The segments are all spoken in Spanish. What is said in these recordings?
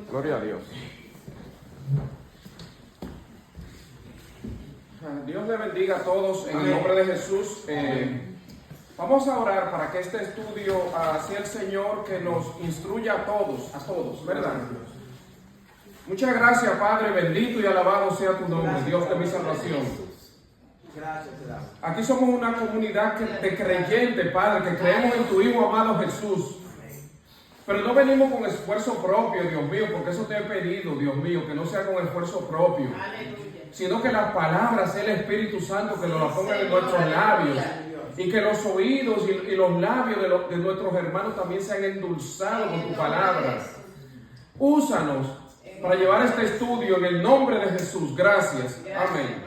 Gloria a Dios. Dios le bendiga a todos en el nombre de Jesús. Vamos a orar para que este estudio sea el Señor que nos instruya a todos, ¿verdad? Muchas gracias, Padre, bendito y alabado sea tu nombre, Dios de mi salvación. Aquí somos una comunidad de creyentes, Padre, que creemos en tu Hijo amado Jesús. Pero no venimos con esfuerzo propio, Dios mío, porque eso te he pedido, Dios mío, que no sea con esfuerzo propio, sino que las palabras sea el Espíritu Santo que nos las ponga en nuestros labios, y que los oídos y los labios de nuestros hermanos también sean endulzados con tu palabra. Úsanos para llevar este estudio en el nombre de Jesús. Gracias. Amén.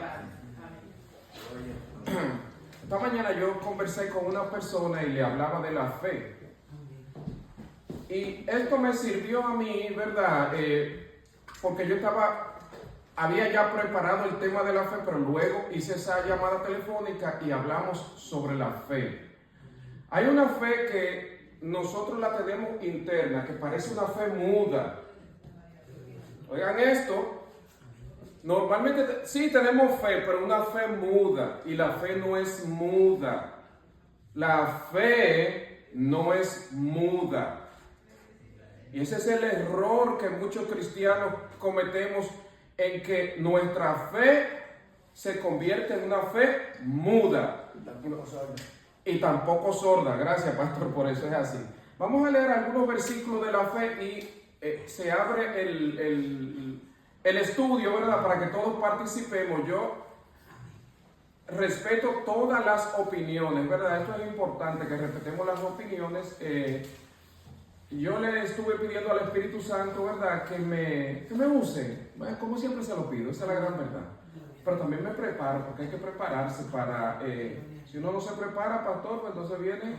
Esta mañana yo conversé con una persona y le hablaba de la fe. Y esto me sirvió a mí, ¿verdad? Porque yo había ya preparado el tema de la fe, pero luego hice esa llamada telefónica y hablamos sobre la fe. Hay una fe que nosotros la tenemos interna, que parece una fe muda. Oigan esto. Normalmente sí tenemos fe, pero una fe muda, y la fe no es muda. La fe no es muda. Y ese es el error que muchos cristianos cometemos, en que nuestra fe se convierte en una fe muda. Y tampoco sorda. Gracias, pastor, por eso es así. Vamos a leer algunos versículos de la fe y se abre el estudio, ¿verdad? Para que todos participemos. Yo respeto todas las opiniones, ¿verdad? Esto es importante, que respetemos las opiniones. Yo le estuve pidiendo al Espíritu Santo, ¿verdad? Que me use, como siempre se lo pido, esa es la gran verdad. Pero también me preparo, porque hay que prepararse para, si uno no se prepara, pastor, pues entonces viene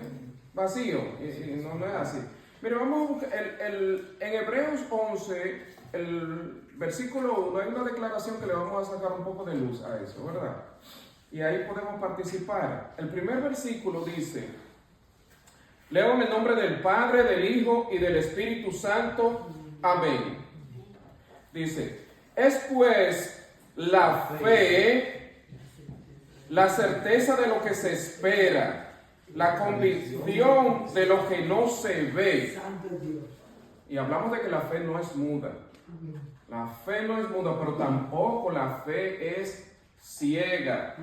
vacío, y no es así. Mire, vamos a buscar, en Hebreos 11, el versículo 1, hay una declaración que le vamos a sacar un poco de luz a eso, ¿verdad? Y ahí podemos participar. El primer versículo dice, leo en el nombre del Padre, del Hijo y del Espíritu Santo. Amén. Dice, es pues la fe, la certeza de lo que se espera, la convicción de lo que no se ve. Y hablamos de que la fe no es muda. La fe no es muda, pero tampoco la fe es ciega.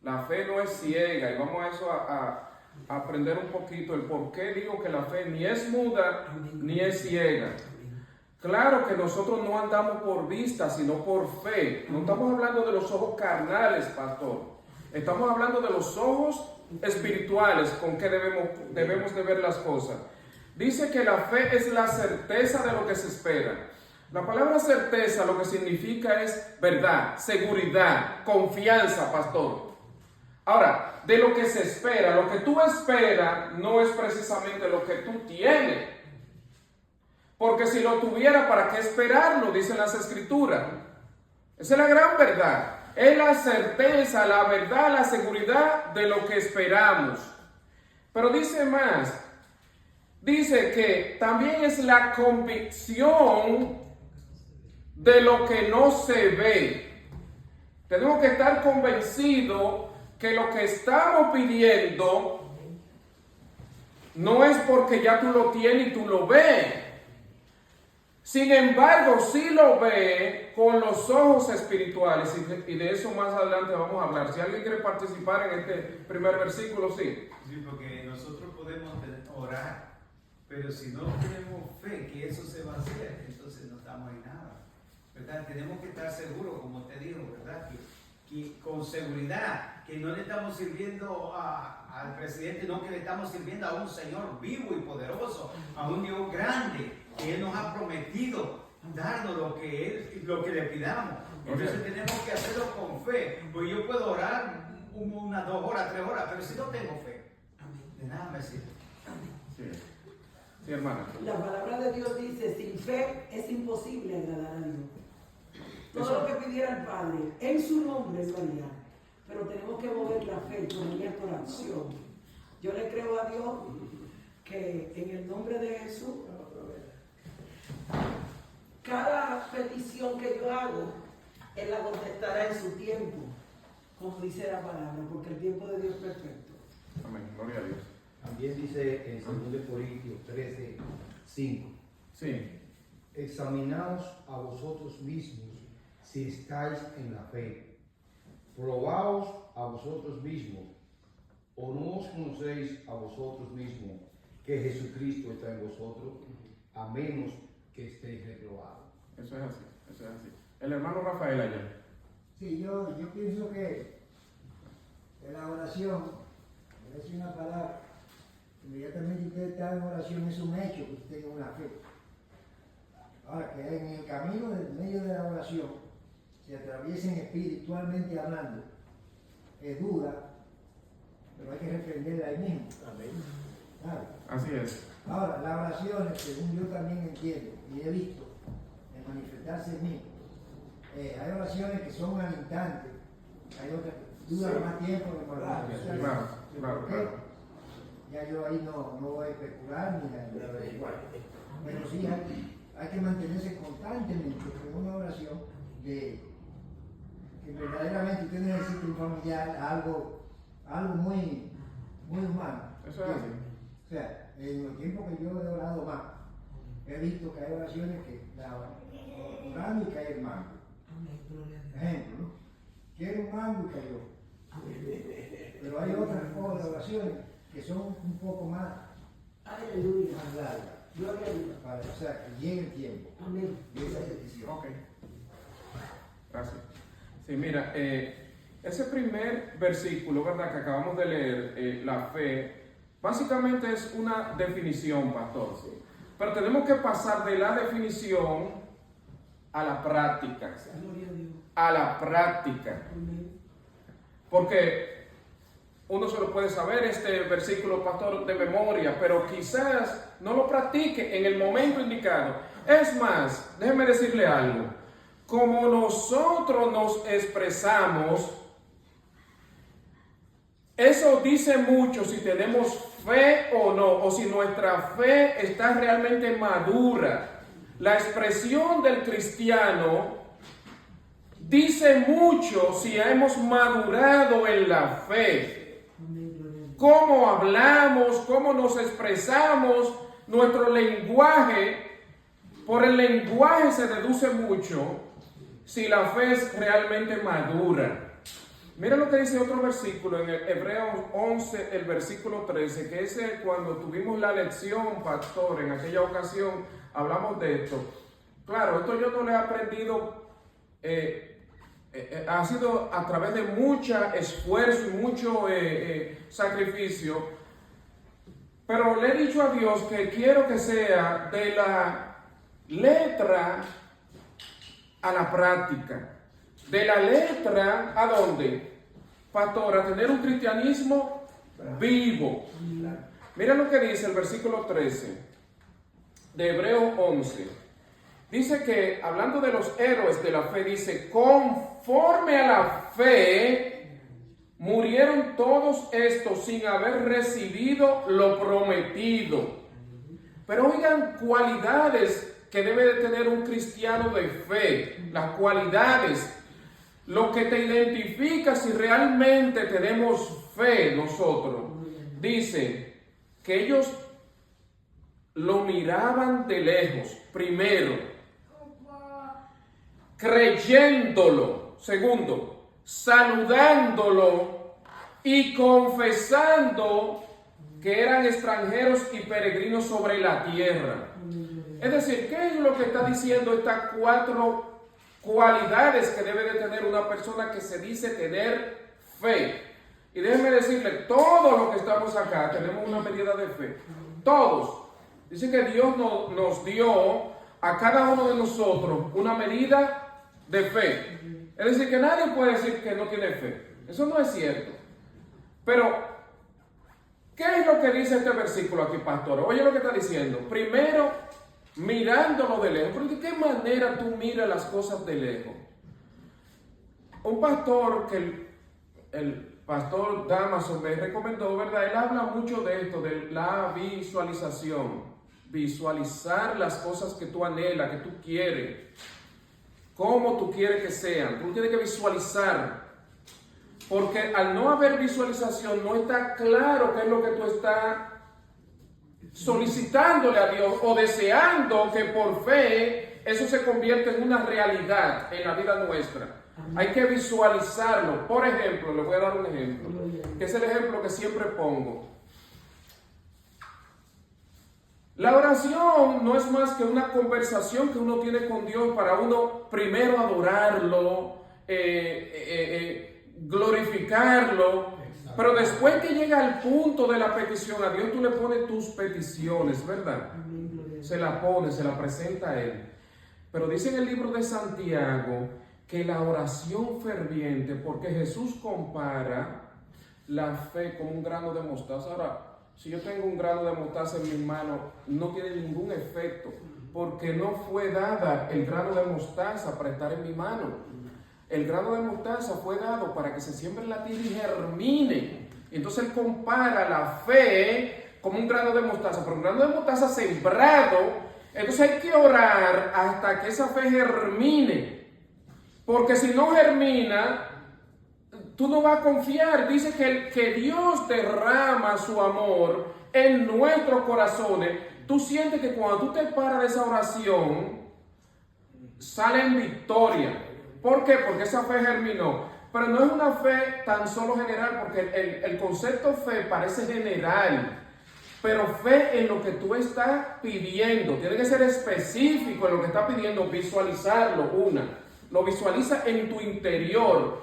La fe no es ciega. Y vamos a eso a aprender un poquito el por qué digo que la fe ni es muda ni es ciega. Claro que nosotros no andamos por vista, sino por fe. No estamos hablando de los ojos carnales, pastor. Estamos hablando de los ojos espirituales con que debemos de ver las cosas. Dice que la fe es la certeza de lo que se espera. La palabra certeza lo que significa es verdad, seguridad, confianza, pastor. Ahora, de lo que se espera, lo que tú esperas no es precisamente lo que tú tienes. Porque si lo tuviera, ¿para qué esperarlo? Dicen las Escrituras. Esa es la gran verdad. Es la certeza, la verdad, la seguridad de lo que esperamos. Pero dice más. Dice que también es la convicción de lo que no se ve. Tenemos que estar convencidos que lo que estamos pidiendo no es porque ya tú lo tienes y tú lo ves. Sin embargo, sí lo ve con los ojos espirituales, y de eso más adelante vamos a hablar. Si alguien quiere participar en este primer versículo, sí. Sí, porque nosotros podemos orar, pero si no tenemos fe que eso se va a hacer, entonces no estamos en nada, ¿verdad? Tenemos que estar seguros, como te digo, ¿verdad? Que con seguridad, que no le estamos sirviendo al presidente, no, que le estamos sirviendo a un Señor vivo y poderoso, a un Dios grande, que Él nos ha prometido darnos lo que le pidamos. Entonces tenemos que hacerlo con fe, porque yo puedo orar 1, 2 horas, 3 horas, pero si no tengo fe, de nada me sirve. Sí. Sí, hermana. La palabra de Dios dice, sin fe es imposible agradar a Dios. Todo lo que pidiera el Padre, en su nombre lo haría. Pero tenemos que mover la fe, ponerla por acción. Yo le creo a Dios que en el nombre de Jesús hago, Él la contestará en su tiempo, como dice la palabra, porque el tiempo de Dios es perfecto. Amén, gloria a Dios. También dice en 2 Corintios 13, 5. Sí, Examinaos a vosotros mismos si estáis en la fe. Probaos a vosotros mismos, o no os conocéis a vosotros mismos que Jesucristo está en vosotros, a menos que estéis reprobados. eso es así, eso es así. El hermano Rafael allá. Sí, yo pienso que la oración, es una palabra, inmediatamente usted está en oración, es un hecho que usted tenga una fe. Ahora, que en el camino del medio de la oración se atraviesen espiritualmente hablando, es duda, pero hay que reprenderla ahí mismo. ¿Sabe? Así es. Ahora, las oraciones, según yo también entiendo y he visto en manifestarse en mí, hay oraciones que son al instante, hay otras que duran más tiempo que por la oración. Claro. ¿Por qué? Ya yo ahí no voy a especular ni a averiguar. Pero sí hay que mantenerse constantemente con una oración de que verdaderamente usted necesita un familiar, algo muy humano. Eso es así. O sea, en los tiempos que yo he orado más, he visto que hay oraciones que la orando y cae el mango. Amén, gloria a Dios. Ejemplo, ¿no? Quiero un mango y cayó. Pero hay otras oraciones que son un poco más Aleluya. largas. Gloria a Dios. O sea, que llegue el tiempo. Amén. Y esa decisión. Ok. Gracias. Sí, mira, ese primer versículo, ¿verdad?, que acabamos de leer, la fe, básicamente es una definición, pastor. ¿Sí? Pero tenemos que pasar de la definición a la práctica. Gloria a Dios. A la práctica. Amén. Porque uno solo puede saber este versículo, pastor, de memoria, pero quizás no lo practique en el momento indicado. Es más, déjeme decirle algo. Como nosotros nos expresamos, eso dice mucho si tenemos fe o no, o si nuestra fe está realmente madura. La expresión del cristiano dice mucho si hemos madurado en la fe. Amén, gloria a Dios. Cómo hablamos, cómo nos expresamos, nuestro lenguaje. Por el lenguaje se deduce mucho si la fe es realmente madura. Mira lo que dice otro versículo en el Hebreos 11, el versículo 13, que es cuando tuvimos la lección, pastor, en aquella ocasión hablamos de esto. Claro, esto yo no lo he aprendido, ha sido a través de mucho esfuerzo y mucho sacrificio, pero le he dicho a Dios que quiero que sea de la letra a la práctica. De la letra, ¿a dónde? Pastor, a tener un cristianismo vivo. Mira lo que dice el versículo 13 de Hebreos 11. Dice que, hablando de los héroes de la fe, dice, conforme a la fe, murieron todos estos sin haber recibido lo prometido. Pero oigan, cualidades que debe de tener un cristiano de fe, las cualidades, lo que te identifica si realmente tenemos fe nosotros. Dice que ellos lo miraban de lejos, primero, creyéndolo, segundo, saludándolo y confesando que eran extranjeros y peregrinos sobre la tierra. Es decir, ¿qué es lo que está diciendo estas cuatro cualidades que debe de tener una persona que se dice tener fe? Y déjenme decirle, todos los que estamos acá tenemos una medida de fe. Todos. Dice que Dios nos dio a cada uno de nosotros una medida de fe. Es decir, que nadie puede decir que no tiene fe. Eso no es cierto. Pero, ¿qué es lo que dice este versículo aquí, pastor? Oye lo que está diciendo. Primero, mirándolo de lejos. ¿Pero de qué manera tú miras las cosas de lejos? Un pastor que el pastor Damaso me recomendó, ¿verdad? Él habla mucho de esto, de la visualización. Visualizar las cosas que tú anhelas, que tú quieres. cómo tú quieres que sean. Tú tienes que visualizar. Porque al no haber visualización no está claro qué es lo que tú estás solicitándole a Dios o deseando que por fe eso se convierta en una realidad en la vida nuestra. Hay que visualizarlo. Por ejemplo, le voy a dar un ejemplo, que es el ejemplo que siempre pongo. La oración no es más que una conversación que uno tiene con Dios para uno primero adorarlo, glorificarlo, pero después que llega al punto de la petición a Dios, tú le pones tus peticiones, ¿verdad? Se la pone, se la presenta a Él. Pero dice en el libro de Santiago que la oración ferviente, porque Jesús compara la fe con un grano de mostaza. Ahora, si yo tengo un grano de mostaza en mis manos, no tiene ningún efecto, porque no fue dada el grano de mostaza para estar en mi mano. El grano de mostaza fue dado para que se siembre en la tierra y germine. Entonces él compara la fe como un grano de mostaza, pero un grano de mostaza sembrado. Entonces hay que orar hasta que esa fe germine, porque si no germina, tú no vas a confiar. Dice que Dios derrama su amor en nuestros corazones. Tú sientes que cuando tú te paras de esa oración, sale en victoria. ¿Por qué? Porque esa fe germinó. Pero no es una fe tan solo general, porque el concepto fe parece general. Pero fe en lo que tú estás pidiendo. Tiene que ser específico en lo que estás pidiendo, visualizarlo. Lo visualiza en tu interior.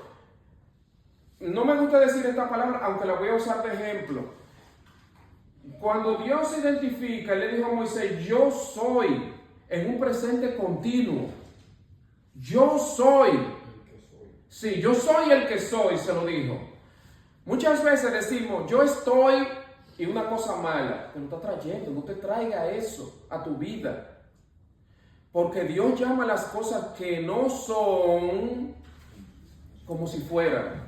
No me gusta decir esta palabra, aunque la voy a usar de ejemplo. Cuando Dios se identifica, Él le dijo a Moisés, yo soy, en un presente continuo. Yo soy. Sí, yo soy el que soy, se lo dijo. Muchas veces decimos, yo estoy, y una cosa mala, que no está trayendo, no te traiga eso a tu vida. Porque Dios llama las cosas que no son como si fueran.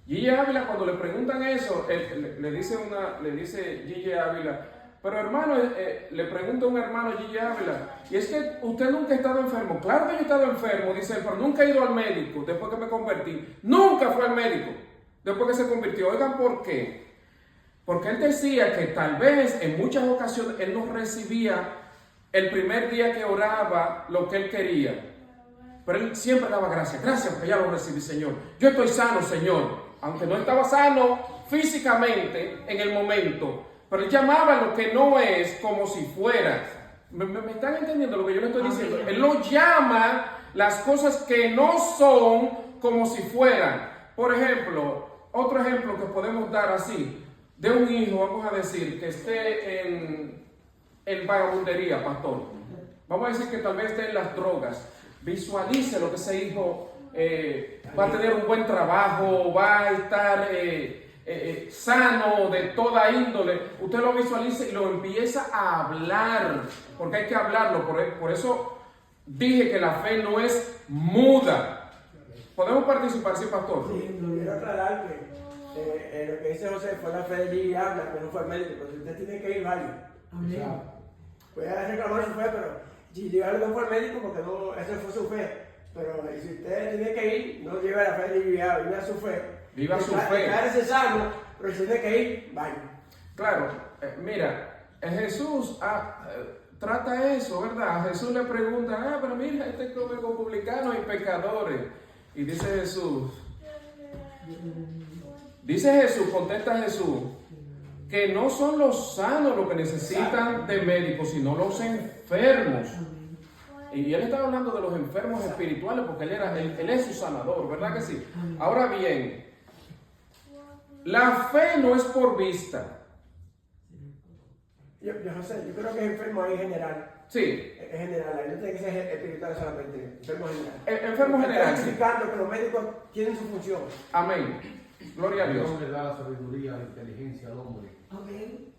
Gigi Ávila, cuando le preguntan eso, le dice Gigi Ávila, pero hermano, le pregunta a un hermano Gigi Ávila, y es que usted nunca ha estado enfermo. Claro que yo he estado enfermo, dice él, pero nunca he ido al médico después que me convertí. Nunca fue al médico después que se convirtió. Oigan, ¿por qué? Porque él decía que tal vez en muchas ocasiones él no recibía el primer día que oraba lo que él quería. Pero él siempre daba gracias. Gracias porque ya lo recibí, Señor. Yo estoy sano, Señor. Aunque no estaba sano físicamente en el momento. Pero él llamaba lo que no es como si fuera. ¿Me están entendiendo lo que yo le estoy diciendo? Él lo llama las cosas que no son como si fueran. Por ejemplo, otro ejemplo que podemos dar así, de un hijo, vamos a decir, que esté en vagabundería, pastor. Vamos a decir que tal vez esté en las drogas. Visualice lo que ese hijo va a tener un buen trabajo, va a estar sano de toda índole. Usted lo visualiza y lo empieza a hablar, porque hay que hablarlo. Por eso dije que la fe no es muda. ¿Podemos participar, sí, pastor? Sí, quiero aclarar que lo que dice José fue la fe de Gigi Ávila, que no fue médico, pero si usted tiene que ir, vaya. Amén. Puede reclamar su fe, pero Gigi Ávila no fue médico porque no, esa fue su fe. Pero si usted tiene que ir, no lleve la fe de Gigi Ávila, viva su fe. Viva su fe. Declárese sano, pero si tiene que ir, vaya. Claro, mira, Jesús trata eso, ¿verdad? A Jesús le pregunta, pero mira, este come con publicanos y pecadores. Y dice Jesús, contesta Jesús, que no son los sanos los que necesitan de médicos, sino los enfermos. Y él estaba hablando de los enfermos espirituales porque él es su sanador, ¿verdad que sí? Ahora bien, la fe no es por vista. Yo creo que es enfermo ahí en general. Sí. Es general, ahí no tiene que ser espiritual solamente, enfermo general. Enfermo general. Está explicando que los médicos tienen su función. Amén. Gloria a Dios. Dios le da la sabiduría, la inteligencia al hombre. Amén.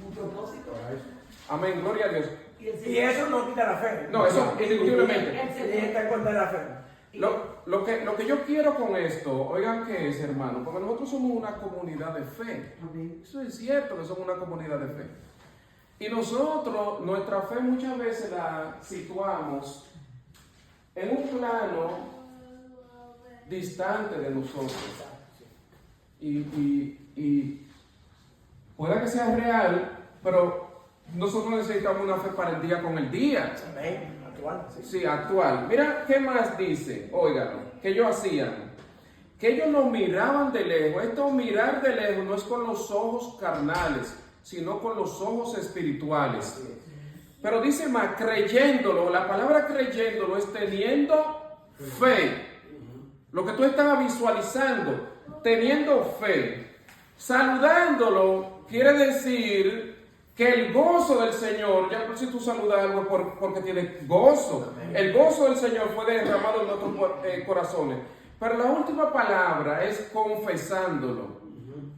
Un propósito. Para eso. Amén, gloria a Dios. Y eso no quita la fe. No, eso indiscutiblemente. Y está en contra de la fe. Lo que yo quiero con esto, oigan qué es, hermano, porque nosotros somos una comunidad de fe. Amén. Eso es cierto que somos una comunidad de fe. Y nosotros, nuestra fe muchas veces la situamos en un plano distante de nosotros. Y puede que sea real, pero nosotros necesitamos una fe para el día con el día. Amén. Actual. Sí. Sí, actual. Mira qué más dice, óigalo, que ellos hacían. Que ellos nos miraban de lejos. Esto mirar de lejos no es con los ojos carnales, sino con los ojos espirituales. Pero dice más, creyéndolo. La palabra creyéndolo es teniendo fe. Lo que tú estabas visualizando, teniendo fe. Saludándolo quiere decir que el gozo del Señor, ya por si tú saludas algo porque tienes gozo. El gozo del Señor fue derramado en nuestros corazones. Pero la última palabra es confesándolo.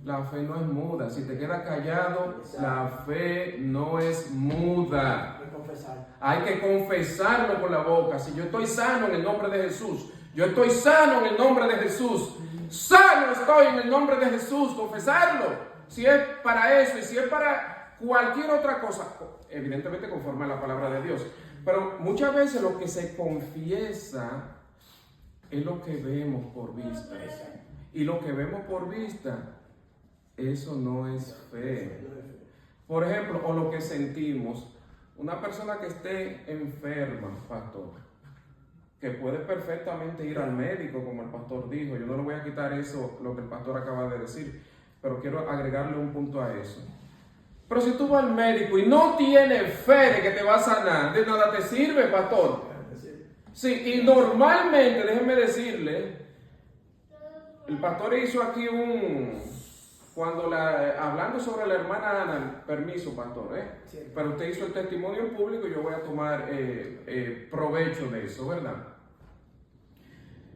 La fe no es muda. Si te quedas callado, la fe no es muda. Hay que confesar. Hay que confesarlo con la boca. Si yo estoy sano en el nombre de Jesús, yo estoy sano en el nombre de Jesús. Sano estoy en el nombre de Jesús. Confesarlo. Si es para eso y si es para cualquier otra cosa, evidentemente conforme a la palabra de Dios. Pero muchas veces lo que se confiesa es lo que vemos por vista. Y lo que vemos por vista, eso no es fe. Por ejemplo, o lo que sentimos. Una persona que esté enferma, pastor, que puede perfectamente ir al médico, como el pastor dijo. Yo no le voy a quitar eso, lo que el pastor acaba de decir, pero quiero agregarle un punto a eso. Pero si tú vas al médico y no tienes fe de que te va a sanar, de nada te sirve, pastor. Sí, y normalmente, déjenme decirle, el pastor hizo aquí hablando sobre la hermana Ana, permiso, pastor, Sí. pero usted hizo el testimonio en público y yo voy a tomar provecho de eso, ¿verdad?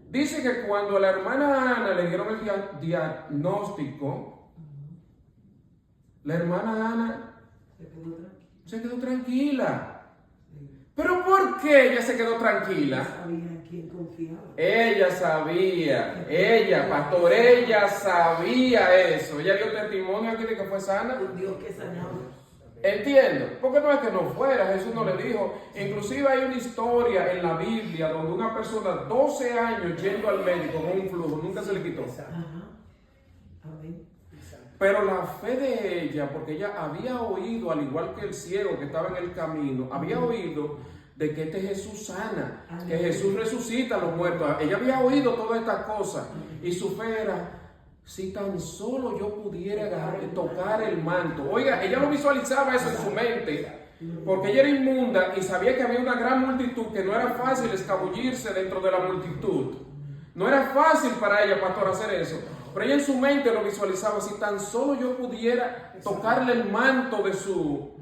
Dice que cuando a la hermana Ana le dieron el diagnóstico, la hermana Ana se quedó tranquila. ¿Pero por qué ella se quedó tranquila? Sabía en quién confiaba. Ella sabía, pastor, ella sabía eso. Ella dio testimonio aquí de que fue sana. Un Dios que sanaba. Entiendo, porque no es que no fuera, Jesús no le dijo. Inclusive hay una historia en la Biblia donde una persona 12 años yendo al médico con un flujo, nunca se le quitó. Ajá. Amén. Pero la fe de ella, porque ella había oído, al igual que el ciego que estaba en el camino, había oído de que este Jesús sana, que Jesús resucita a los muertos. Ella había oído todas estas cosas y su fe era, si tan solo yo pudiera tocar el manto. Oiga, ella lo visualizaba eso en su mente, porque ella era inmunda y sabía que había una gran multitud, que no era fácil escabullirse dentro de la multitud. No era fácil para ella, pastor, hacer eso. Pero ella en su mente lo visualizaba, si tan solo yo pudiera tocarle el manto de su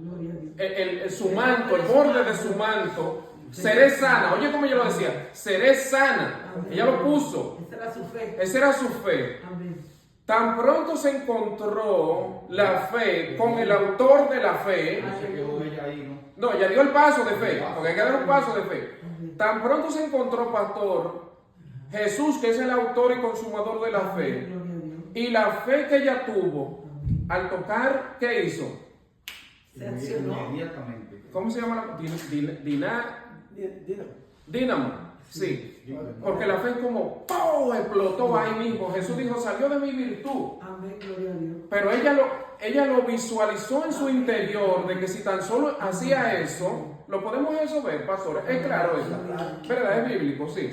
manto, el borde de su manto, seré sana. Oye, como ella lo decía, seré sana. Ella lo puso. Esa era su fe. Esa era su fe. Amén. Tan pronto se encontró la fe con el autor de la fe. Se quedó ella ahí, ¿no? No, ella dio el paso de fe, porque hay que dar un paso de fe. Tan pronto se encontró, pastor, Jesús, que es el autor y consumador de la fe, y la fe que ella tuvo al tocar, ¿qué hizo? Se accionó. Inmediatamente. ¿Cómo se llama la? Dínamo. Sí. Porque la fe como ¡pum! Explotó ahí mismo. Jesús dijo, salió de mi virtud. Amén, gloria a Dios. Pero ella lo visualizó en su interior de que si tan solo hacía eso, lo podemos eso ver, pastor. Es claro eso. ¿Verdad? Es bíblico, sí.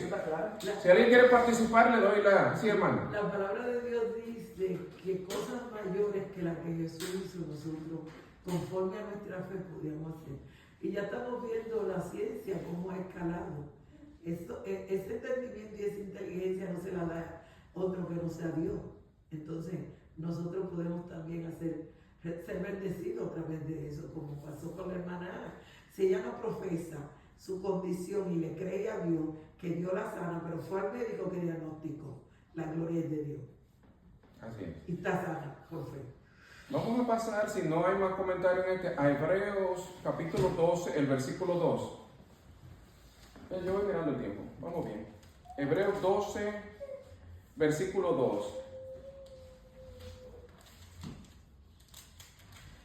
Si alguien quiere participar, le doy la... Sí, hermano. La palabra de Dios dice que cosas mayores que las que Jesús hizo nosotros, conforme a nuestra fe, podíamos hacer. Y ya estamos viendo la ciencia cómo ha escalado. Ese entendimiento y esa inteligencia no se la da otro que no sea Dios. Entonces, nosotros podemos también ser bendecidos a través de eso, como pasó con la hermana Ana. Si ella no profesa su condición y le cree a Dios, que Dios la sana, pero fue al médico que diagnosticó, la gloria es de Dios. Así es. Y está sana, por fe. Vamos a pasar, si no hay más comentarios, a Hebreos capítulo 12, el versículo 2. Yo voy mirando el tiempo, vamos bien. Hebreos 12, versículo 2.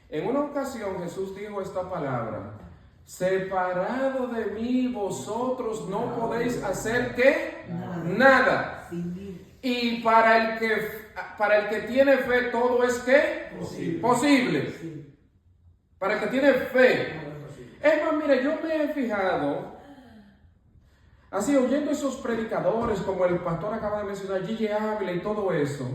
En una ocasión Jesús dijo esta palabra: separado de mí, vosotros no podéis hacer ¿qué? Nada. Nada. Sin mí. Y para el que tiene fe, todo es ¿qué? Posible. Sí. Para el que tiene fe. Es más, mire, yo me he fijado, así oyendo esos predicadores, como el pastor acaba de mencionar, Gigi Ávila y todo eso,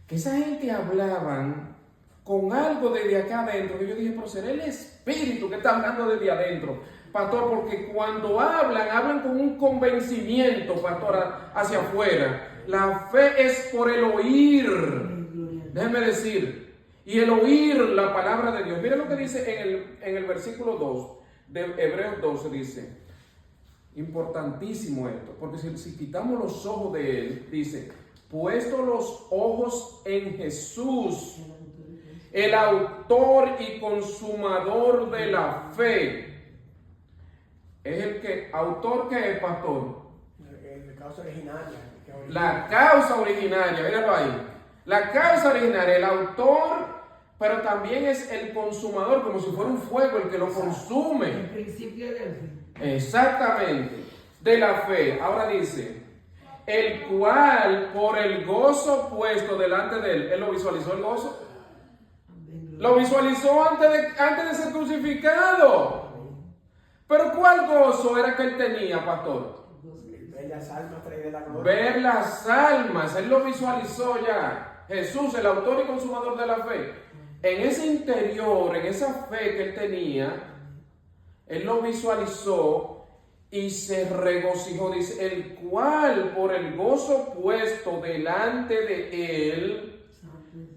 que esa gente hablaban con algo desde acá adentro, que yo dije, pero será el Espíritu que está hablando desde adentro, pastor, porque cuando hablan con un convencimiento, pastor, hacia afuera. La fe es por el oír, déjeme decir, y el oír la palabra de Dios. Mire lo que dice en el versículo 2 de Hebreos 12, dice, importantísimo esto, porque si quitamos los ojos de él, dice, puesto los ojos en Jesús, el autor y consumador de la fe. Es el que, autor que es, pastor. La causa originaria. La causa originaria, míralo ahí. La causa originaria, el autor, pero también es el consumador, como si fuera un fuego el que lo consume. El principio del fin. Exactamente, de la fe. Ahora dice, el cual por el gozo puesto delante de él, ¿él lo visualizó el gozo? Lo visualizó antes de ser crucificado. Pero ¿cuál gozo era que él tenía, pastor? Ver las almas traídas de la gloria. Ver las almas, él lo visualizó ya. Jesús, el autor y consumador de la fe. En ese interior, en esa fe que él tenía, él lo visualizó y se regocijó. Dice, el cual por el gozo puesto delante de él,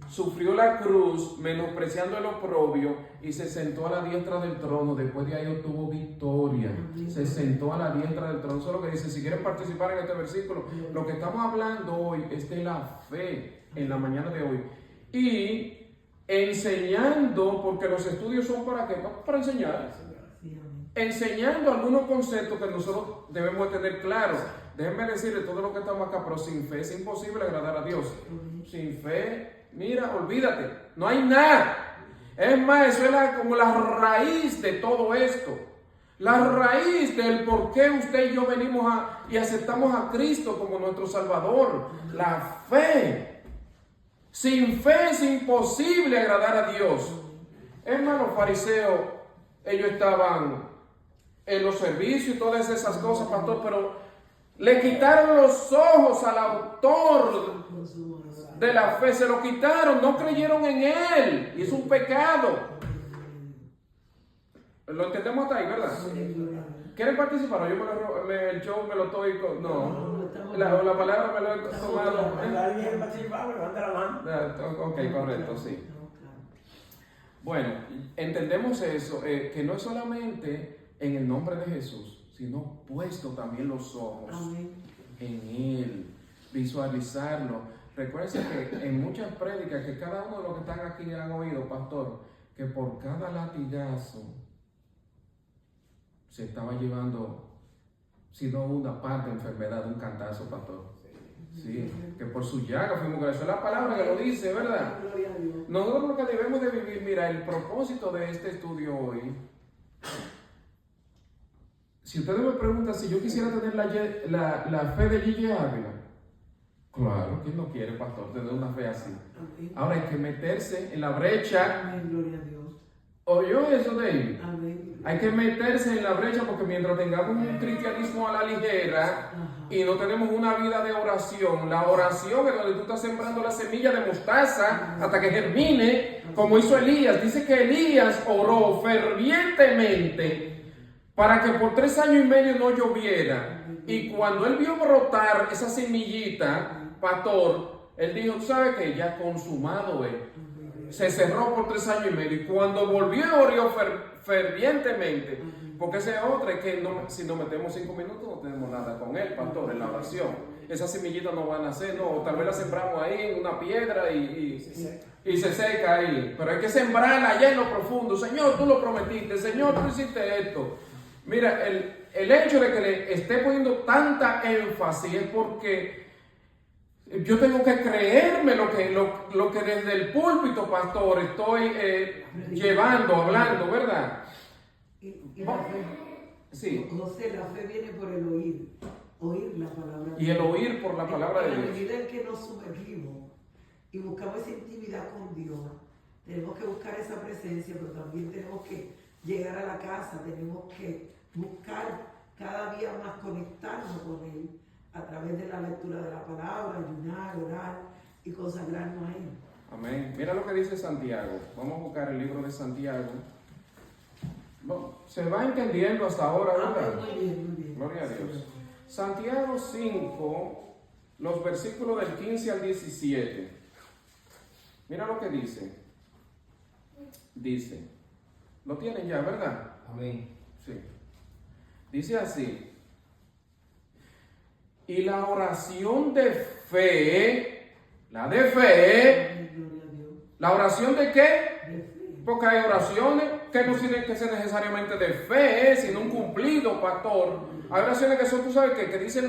sufrió la cruz, menospreciando el oprobio, y se sentó a la diestra del trono. Después de ahí obtuvo victoria. Se sentó a la diestra del trono. Eso es lo que dice. Si quieren participar en este versículo, lo que estamos hablando hoy es de la fe en la mañana de hoy. Y enseñando, porque los estudios son para qué? Para enseñar. Enseñando algunos conceptos que nosotros debemos tener claros. Déjenme decirle todo lo que estamos acá, pero sin fe es imposible agradar a Dios. Sin fe, mira, olvídate, no hay nada. Es más, eso es como la raíz de todo esto. La raíz del por qué usted y yo venimos y aceptamos a Cristo como nuestro Salvador. La fe. Sin fe es imposible agradar a Dios. Es más, los fariseos, ellos estaban en los servicios y todas esas cosas, pastor, pero le quitaron los ojos al autor de la fe, se lo quitaron, no creyeron en él, y es un pecado. Lo entendemos hasta ahí, ¿verdad? ¿Quieren participar? Yo el show me lo estoy... No, la palabra me lo he tomado. Cuando alguien participa, levanta la mano. Ok, correcto, sí. Bueno, entendemos eso, que no es solamente en el nombre de Jesús, sino puesto también los ojos en Él, visualizarlo. Recuerden que en muchas prédicas, que cada uno de los que están aquí han oído, pastor, que por cada latigazo se estaba llevando, si no una parte de enfermedad, un cantazo, pastor. Sí, que por su llaga fuimos curados. Esa es la palabra que lo dice, ¿verdad? Nosotros lo que debemos de vivir, mira, el propósito de este estudio hoy, si ustedes me preguntan si yo quisiera tener la fe de Gigi Ávila, claro, ¿quién no quiere, pastor, tener una fe así? Ahora hay que meterse en la brecha. Amén, gloria a Dios. ¿Oyó eso, David? Amén. Hay que meterse en la brecha, porque mientras tengamos un cristianismo a la ligera y no tenemos una vida de oración, la oración es donde tú estás sembrando la semilla de mostaza hasta que germine, como hizo Elías. Dice que Elías oró fervientemente para que por 3 años y medio no lloviera. Y cuando él vio brotar esa semillita, pastor, él dijo, ¿tú sabes qué? Ya consumado es. Se cerró por 3 años y medio. Y cuando volvió, oró fervientemente. Porque esa es otra, es que si nos metemos 5 minutos no tenemos nada con él, pastor, en la oración. Esas semillitas no van a nacer, no. Tal vez la sembramos ahí en una piedra y se seca ahí. Pero hay que sembrarla allá en lo profundo. Señor, tú lo prometiste. Señor, tú hiciste esto. Mira, el hecho de que le esté poniendo tanta énfasis es porque yo tengo que creerme lo que desde el púlpito, pastor, estoy llevando, hablando, ¿verdad? Y Que la fe, Sí. José, la fe viene por el oír la palabra. Y el oír por la palabra de En la Dios. medida en que nos sumergimos y buscamos esa intimidad con Dios, tenemos que buscar esa presencia, pero también tenemos que llegar a la casa, tenemos que buscar cada día más conectarnos con Él a través de la lectura de la palabra, ayunar, orar y consagrarnos a Él. Amén. Mira lo que dice Santiago. Vamos a buscar el libro de Santiago. Bueno, se va entendiendo hasta ahora, ¿verdad? Muy bien, muy bien. Gloria a Dios. Sí. Santiago 5, los versículos del 15 al 17. Mira lo que dice. Dice, lo tienen ya, ¿verdad? Amén. Sí. Dice así. Y la oración de fe, la de fe, Gloria a Dios. ¿la oración de qué? De fe. Porque hay oraciones que no tienen que ser necesariamente de fe, sino un cumplido, pastor. Hay oraciones que son, tú sabes qué, que dicen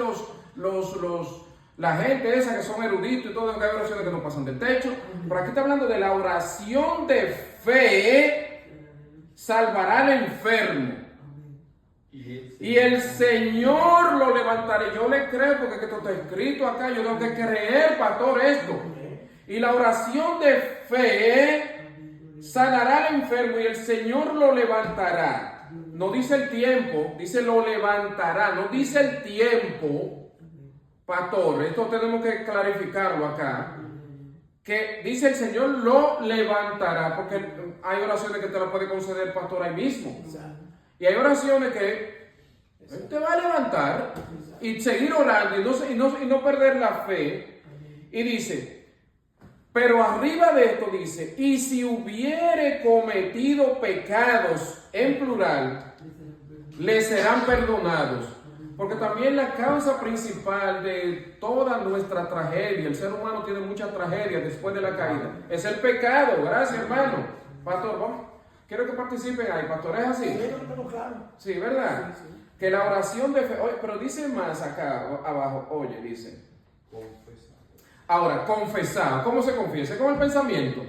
la gente esa que son eruditos y todo, que hay oraciones que no pasan del techo. Pero aquí está hablando de la oración de fe, salvará al enfermo. Y el Señor lo levantará. Yo le creo porque que esto está escrito acá. Yo tengo que creer, pastor, esto. Y la oración de fe sanará al enfermo y el Señor lo levantará. No dice el tiempo, dice lo levantará. No dice el tiempo, pastor. Esto tenemos que clarificarlo acá. Que dice el Señor lo levantará. Porque hay oraciones que te las puede conceder el pastor ahí mismo. Y hay oraciones que Él te va a levantar y seguir orando y no perder la fe. Y dice, pero arriba de esto dice, y si hubiere cometido pecados en plural, le serán perdonados. Porque también la causa principal de toda nuestra tragedia, el ser humano tiene muchas tragedias después de la caída, es el pecado. Gracias, hermano. Pastor, vamos. Quiero que participen ahí, pastor, ¿es así? Sí, no tengo claro. Sí, ¿verdad? Sí, sí. Que la oración de fe, oye, pero dice más acá abajo, oye, dice. Ahora, confesado. ¿Cómo se confiesa? Con el pensamiento.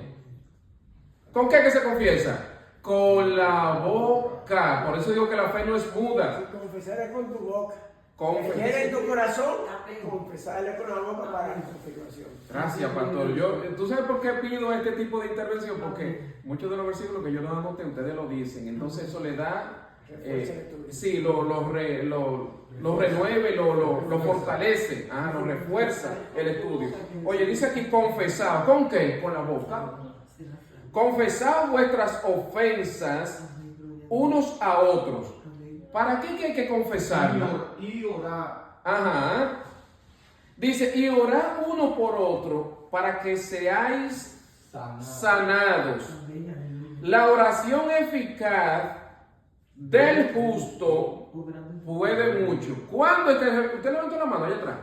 ¿Con qué que se confiesa? Con la boca. Por eso digo que la fe no es muda. Si confesaré con tu boca, Confesar. creyere en tu corazón, Amén. confesarle con la boca para confirmación. Gracias, pastor. ¿Tú sabes por qué pido este tipo de intervención? Porque muchos de los versículos que yo no anoté, ustedes lo dicen. Entonces eso le da, sí, lo renueve, lo fortalece, lo refuerza el estudio. Oye, dice aquí confesado. ¿Con qué? Con la boca. Confesad vuestras ofensas unos a otros. ¿Para qué que hay que confesarlo? Y orar. Ajá. Dice, y orad uno por otro para que seáis sanados. La oración eficaz del justo puede mucho. ¿Cuándo? ¿Usted levantó la mano allá atrás?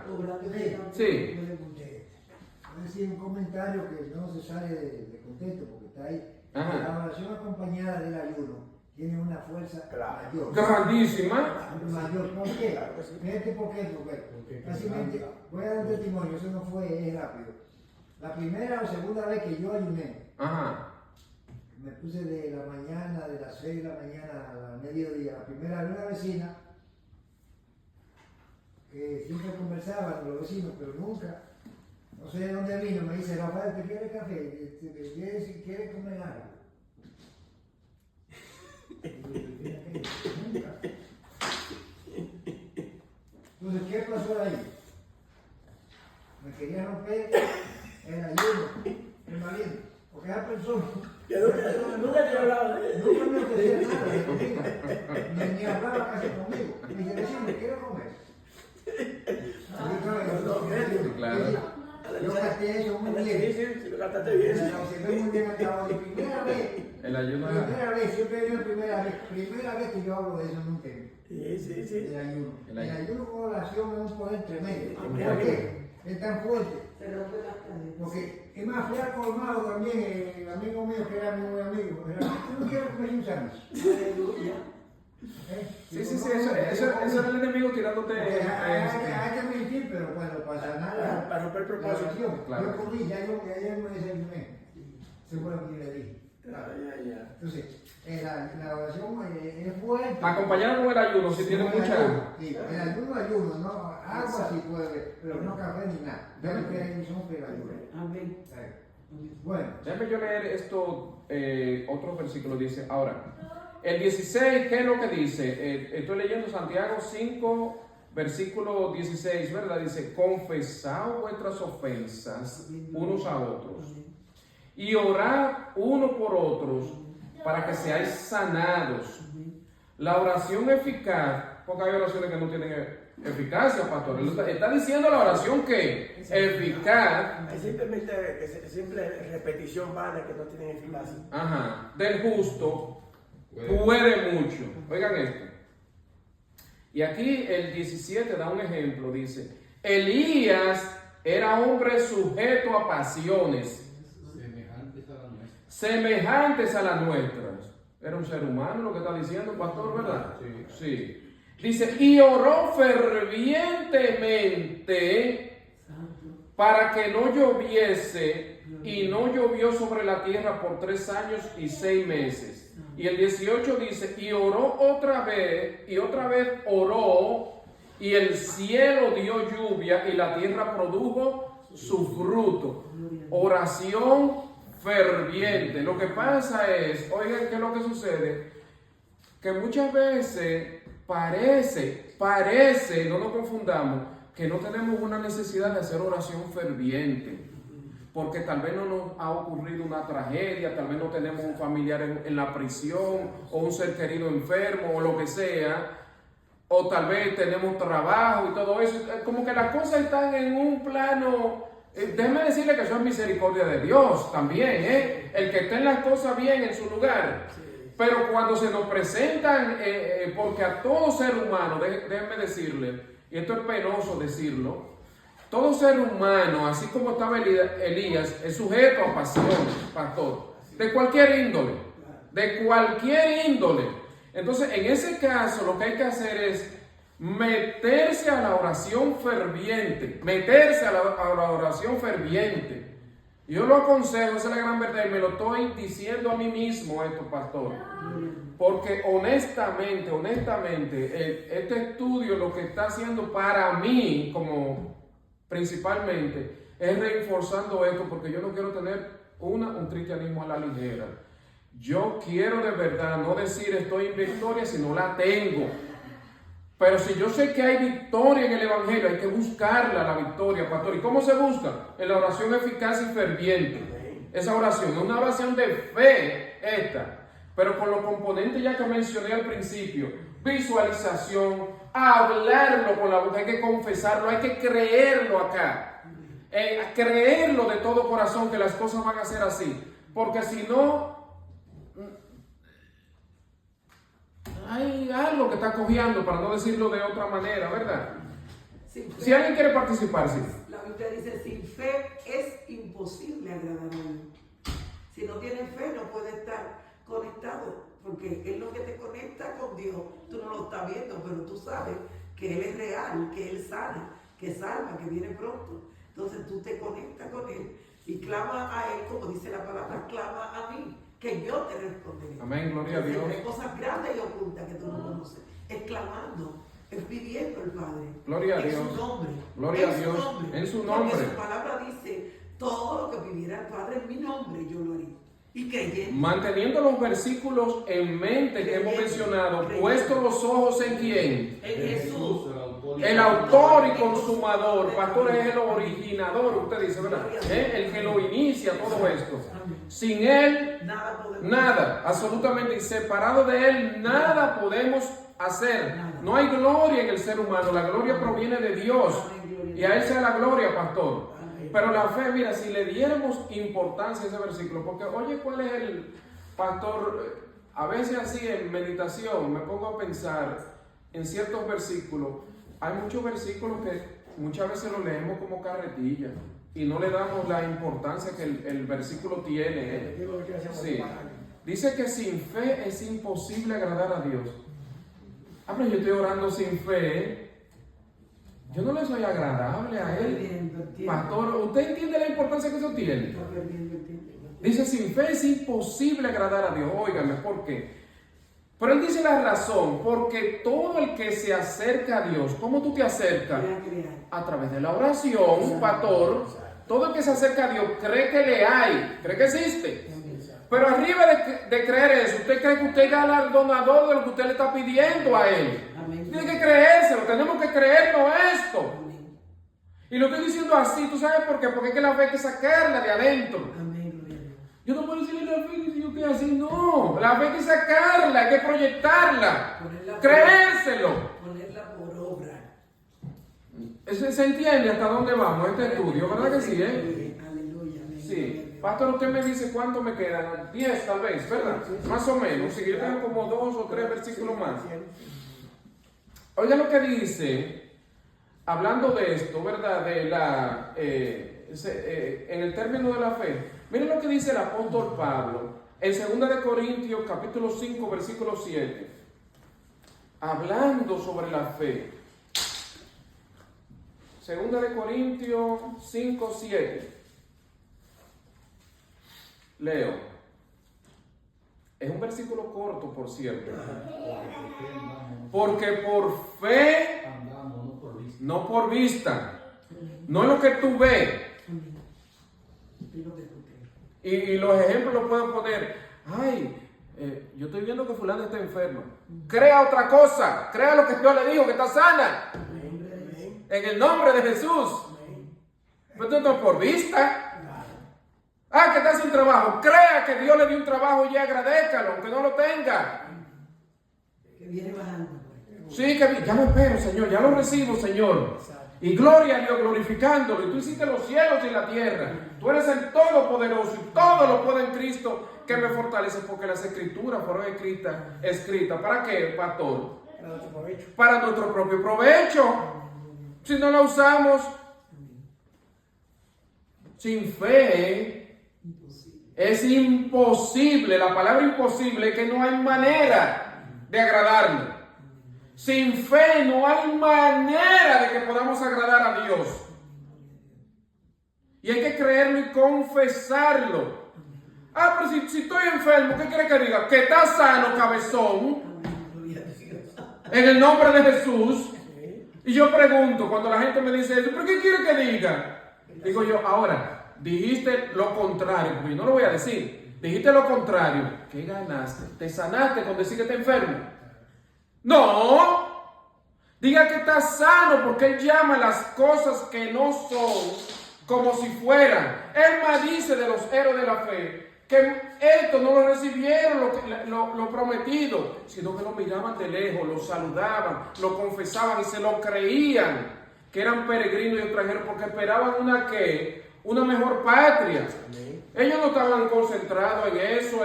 Sí. Voy a decir un comentario que no se sale de contexto porque está ahí. Ajá. La oración acompañada del ayuno tiene una fuerza mayor. Grandísima. Mayor. ¿Por qué? Claro que sí. Fíjate por qué, porque fácilmente, voy a dar un testimonio, eso no fue, es rápido. La primera o segunda vez que yo ayuné, Ajá. me puse de la mañana, de las 6 de la mañana a mediodía. La primera vez una vecina, que siempre conversaban los vecinos, pero nunca, no sé de dónde vino, me dice, Rafael, ¿te quieres café? ¿Quieres comer algo? Nunca. Entonces, ¿qué pasó ahí? Me quería romper el ayuno, el marido, porque esa persona Nunca te he hablado de eso. nunca me ofrecía nada de comida, ni hablaba casi conmigo. Me dice, vecino, quiero comer. Claro. Yo gasté eso muy bien. Sí, lo gastaste bien. Se ve muy bien acabado. Y primera vez, El ayuno. siempre digo primera vez que yo hablo de eso en un tema. Sí. El ayuno. El El ayuno. ayuno como oración es un poder tremendo. Amén. ¿Por qué? Es tan fuerte. Se rompe las cadenas. Porque, es más, fui al colmado también, el amigo mío que era mi buen amigo. Era, ¿tú no quieres comer un sándwich? Aleluya. Sí, eso era el enemigo tirándote. Hay que mentir, pero bueno, para sanar Para romper el la propósito. oración. Claro. Yo comí, ya me desayuné. Seguro que le dije. Ya. Entonces, la oración es fuerte. Acompañada con el ayuno, si tiene Con el mucha. ayuno, sí, el ayuno, no, agua sí puede, pero no café ni nada. Ya me queda en son pero ayuno. Amén. Bueno, Déjame yo leer esto, otro versículo dice, ahora, el 16, ¿qué es lo que dice? Estoy leyendo Santiago 5, versículo 16, ¿verdad? Dice, confesad vuestras ofensas unos a otros y orad uno por otros para que seáis sanados. La oración eficaz, porque hay oraciones que no tienen eficacia, pastor. Él está diciendo la oración que eficaz. Es simplemente simple repetición vana que no tiene eficacia. Ajá, del justo puede mucho. Oigan esto. Y aquí el 17 da un ejemplo, dice, Elías era hombre sujeto a pasiones semejantes a las nuestras. Era un ser humano lo que está diciendo, pastor, ¿verdad? Sí. Dice, y oró fervientemente para que no lloviese, y no llovió sobre la tierra por 3 años y 6 meses. Y el 18 dice, y oró otra vez oró, y el cielo dio lluvia, y la tierra produjo su fruto. Oración ferviente. Lo que pasa es, oigan, ¿qué es lo que sucede? Que muchas veces parece, no nos confundamos, que no tenemos una necesidad de hacer oración ferviente, porque tal vez no nos ha ocurrido una tragedia, tal vez no tenemos un familiar en la prisión, o un ser querido enfermo, o lo que sea, o tal vez tenemos trabajo y todo eso. Como que las cosas están en un plano. Déjeme decirle que eso es misericordia de Dios también, el que estén las cosas bien en su lugar. Pero cuando se nos presentan, porque a todo ser humano, déjeme decirle, y esto es penoso decirlo, todo ser humano, así como estaba Elías, es sujeto a pasiones, pastor, de cualquier índole, Entonces, en ese caso, lo que hay que hacer es meterse a la oración ferviente, Yo lo aconsejo, esa es la gran verdad, y me lo estoy diciendo a mí mismo esto, pastor, porque honestamente, este estudio lo que está haciendo para mí, como principalmente, es reforzando esto, porque yo no quiero tener un cristianismo a la ligera. Yo quiero de verdad no decir estoy en victoria si no la tengo. Pero si yo sé que hay victoria en el Evangelio, hay que buscarla, la victoria, pastor. ¿Y cómo se busca? En la oración eficaz y ferviente. Esa oración es una oración de fe, pero con los componentes ya que mencioné al principio. Visualización, hablarlo con la boca, hay que confesarlo, hay que creerlo acá. Creerlo de todo corazón que las cosas van a ser así. Porque si no, hay algo que está cojeando, para no decirlo de otra manera, ¿verdad? Si alguien quiere participar, sí. La Biblia dice, sin fe es imposible agradar a Dios. Si no tienes fe, no puedes estar conectado, porque es lo que te conecta con Dios. Tú no lo estás viendo, pero tú sabes que Él es real, que Él sana, que salva, que viene pronto. Entonces tú te conectas con Él y clama a Él, como dice la palabra, clama a mí, que yo te responderé. Amén, gloria a Dios. Hay cosas grandes y ocultas que tú no conoces. Es clamando, es pidiendo al Padre. Gloria a Dios. En su nombre. Gloria a Dios. En su nombre. Porque su palabra dice, todo lo que pidiera el Padre en mi nombre, yo lo haré. Y creyendo. Manteniendo los versículos en mente que hemos mencionado, puesto los ojos en quién. En Jesús. El autor y consumador, pastor, es el originador, usted dice, ¿verdad? El que lo inicia todo esto. Sin Él, nada, absolutamente, y separado de Él, nada podemos hacer. No hay gloria en el ser humano, la gloria proviene de Dios, y a Él sea la gloria, pastor. Pero la fe, mira, si le diéramos importancia a ese versículo, porque oye, ¿cuál es el pastor? A veces así en meditación me pongo a pensar en ciertos versículos. Hay muchos versículos que muchas veces los leemos como carretilla y no le damos la importancia que el versículo tiene. Sí. Dice que sin fe es imposible agradar a Dios. Pero yo estoy orando sin fe. Yo no le soy agradable a Él. Pastor, ¿usted entiende la importancia que eso tiene? Dice, sin fe es imposible agradar a Dios. Óigame, ¿por qué? Pero él dice la razón, porque todo el que se acerca a Dios, ¿cómo tú te acercas? A través de la oración, pastor. Todo el que se acerca a Dios cree que le hay, cree que existe. Pero arriba de creer eso, usted cree que usted es galardonador de lo que usted le está pidiendo a Él. Tiene que creérselo, tenemos que creernos esto. Y lo estoy diciendo así, ¿tú sabes por qué? Porque es que la fe hay que sacarla de adentro. Yo no puedo decirle la fe si yo estoy así, no. La fe hay que sacarla, hay que proyectarla, creérselo. Ponerla por obra. ¿Se entiende hasta dónde vamos este estudio? ¿Verdad que sí, Aleluya. Sí. Pastor, usted me dice cuánto me quedan, 10 tal vez, ¿verdad? Más o menos. Si yo tengo como 2 o 3 versículos más. Oiga lo que dice, hablando de esto, ¿verdad? De la, en el término de la fe. Miren lo que dice el apóstol Pablo en 2 de Corintios capítulo 5 versículo 7. Hablando sobre la fe. 2 de Corintios 5, 7. Leo. Es un versículo corto, por cierto. Porque por fe, no por vista. No es lo que tú ves. Y los ejemplos los puedo poner. Ay, yo estoy viendo que fulano está enfermo. Crea otra cosa. Crea lo que Dios le dijo, que está sana. En el nombre de Jesús. Pero no por vista. Ah, que está sin trabajo. Crea que Dios le dio un trabajo y agradézcalo, aunque no lo tenga. Que viene bajando. Sí, que ya lo espero, Señor. Ya lo recibo, Señor. Y gloria a Dios, glorificándolo. Y tú hiciste los cielos y la tierra. Tú eres el Todopoderoso y todo lo puede en Cristo que me fortalece, porque las escrituras fueron escritas. ¿Para qué, pastor? Para nuestro propio provecho. Si no la usamos sin fe, es imposible. La palabra imposible es que no hay manera de agradarle. Sin fe no hay manera de que podamos agradar a Dios. Y hay que creerlo y confesarlo. Ah, pero si estoy enfermo, ¿qué quiere que diga? Que está sano, cabezón. En el nombre de Jesús. Y yo pregunto, cuando la gente me dice eso, ¿pero qué quiere que diga? Digo yo, ahora, dijiste lo contrario, porque yo no lo voy a decir. Dijiste lo contrario. ¿Qué ganaste? ¿Te sanaste con decir que estás enfermo? No. Diga que está sano, porque Él llama las cosas que no son como si fueran. Él más dice de los héroes de la fe que estos no lo recibieron lo prometido, sino que lo miraban de lejos, lo saludaban, lo confesaban y se lo creían, que eran peregrinos y extranjeros, porque esperaban una mejor patria. Ellos no estaban concentrados en eso,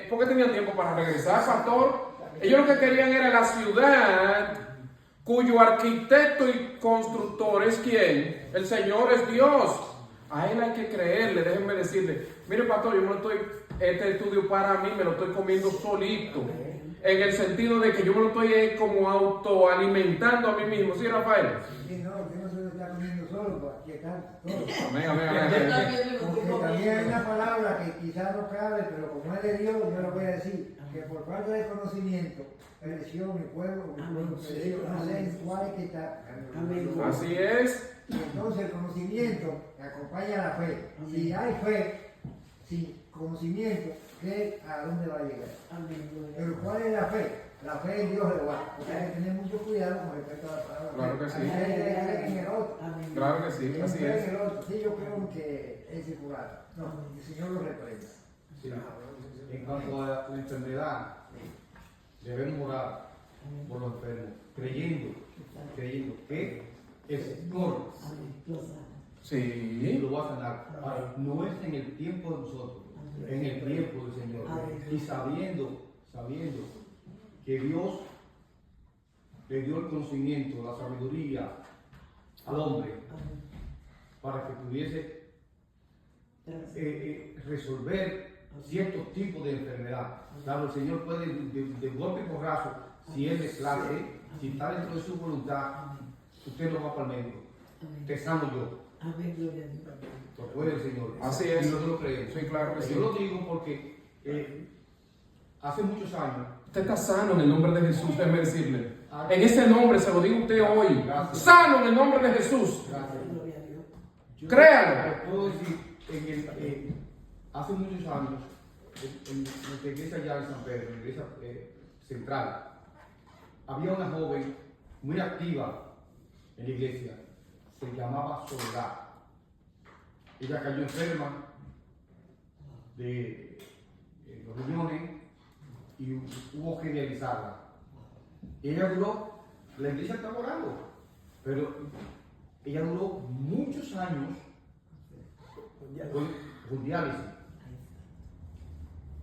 porque tenían tiempo para regresar, pastor. Ellos lo que querían era la ciudad cuyo arquitecto y constructor es ¿quién? El Señor es Dios. A Él hay que creerle. Déjenme decirle, mire, pastor, yo no estoy, este estudio para mí me lo estoy comiendo solito. En el sentido de que yo me lo estoy como autoalimentando a mí mismo. ¿Sí, Rafael? Sí, no, usted no se lo está comiendo solo, pues aquí está todo. Amén, amén, amén. Porque también hay una palabra que quizás no cabe, pero como es de Dios, yo lo voy a decir, que por falta de conocimiento, pereció mi pueblo pereció, no sé en cuál es que está. Así es. Y entonces el conocimiento acompaña a la fe. Si hay fe, sin conocimiento, ¿a dónde va a llegar? Pero ¿cuál es la fe? La fe en Dios Jehová. Porque hay que tener mucho cuidado con respecto a la palabra. Claro que sí. Hay que creer en el otro. Claro que sí, así es. Sí, yo creo que es circular. No, el Señor lo reprenda. Sí. En cuanto a la enfermedad, debemos orar por los enfermos, creyendo que el Señor Sí. lo va a sanar. Ahora, no es en el tiempo de nosotros, en el tiempo del Señor. Y sabiendo que Dios le dio el conocimiento, la sabiduría al hombre para que pudiese resolver ciertos tipos de enfermedad. Claro, el Señor puede de golpe y porrazo, si Él le place, si está dentro de su voluntad, usted lo va para el médico. Te sano yo. Lo puede el Señor. Así es. Y nosotros lo creemos. Sí, claro que sí. Yo lo digo porque hace muchos años, Usted está sano en el nombre de Jesús, déjeme decirle. En ese nombre se lo digo a usted hoy. Sano en el nombre de Jesús. gracias. Gloria a Dios. Yo Créalo. le puedo decir, hace muchos años, en nuestra iglesia allá en San Pedro, en la iglesia central, había una joven muy activa en la iglesia, se llamaba Soledad. Ella cayó enferma de los riñones y hubo que dializarla. Ella duró, la iglesia está orando, pero ella duró muchos años con diálisis.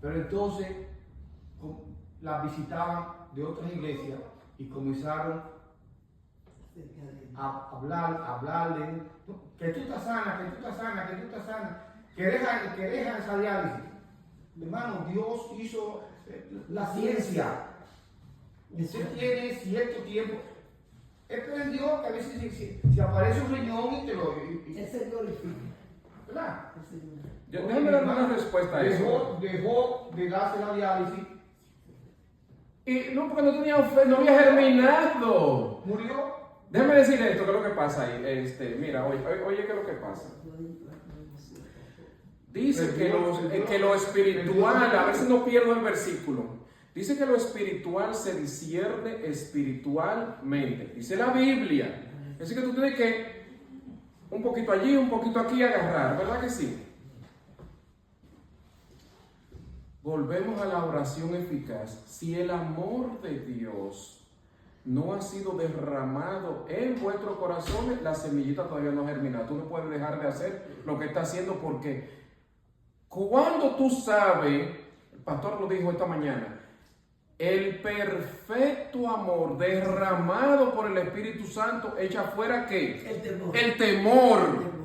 Pero entonces la visitaban de otras iglesias y comenzaron a hablarle que tú estás sana, que tú estás sana, que tú estás sana, que deja esa diálisis. Hermano, Dios hizo la ciencia. Usted tiene cierto tiempo. Esto es Dios que a veces si aparece un riñón y te lo... Él se glorifica. ¿Verdad? El Señor. Déjame dar una respuesta a eso. Dejó de darse la diálisis, Y no, porque no tenía fe, no había germinado. murió. Déjame decir esto, que es lo que pasa ahí. Mira, oye, ¿qué es lo que pasa? Dice que lo espiritual, a veces no pierdo el versículo. Dice que lo espiritual se discierne espiritualmente. Dice la Biblia. Así que tú tienes que un poquito allí, un poquito aquí agarrar, ¿verdad que sí? Volvemos a la oración eficaz. Si el amor de Dios no ha sido derramado en vuestros corazones, la semillita todavía no ha germinado. Tú no puedes dejar de hacer lo que está haciendo, porque cuando tú sabes, el pastor lo dijo esta mañana, el perfecto amor derramado por el Espíritu Santo echa fuera ¿qué? El temor. El temor.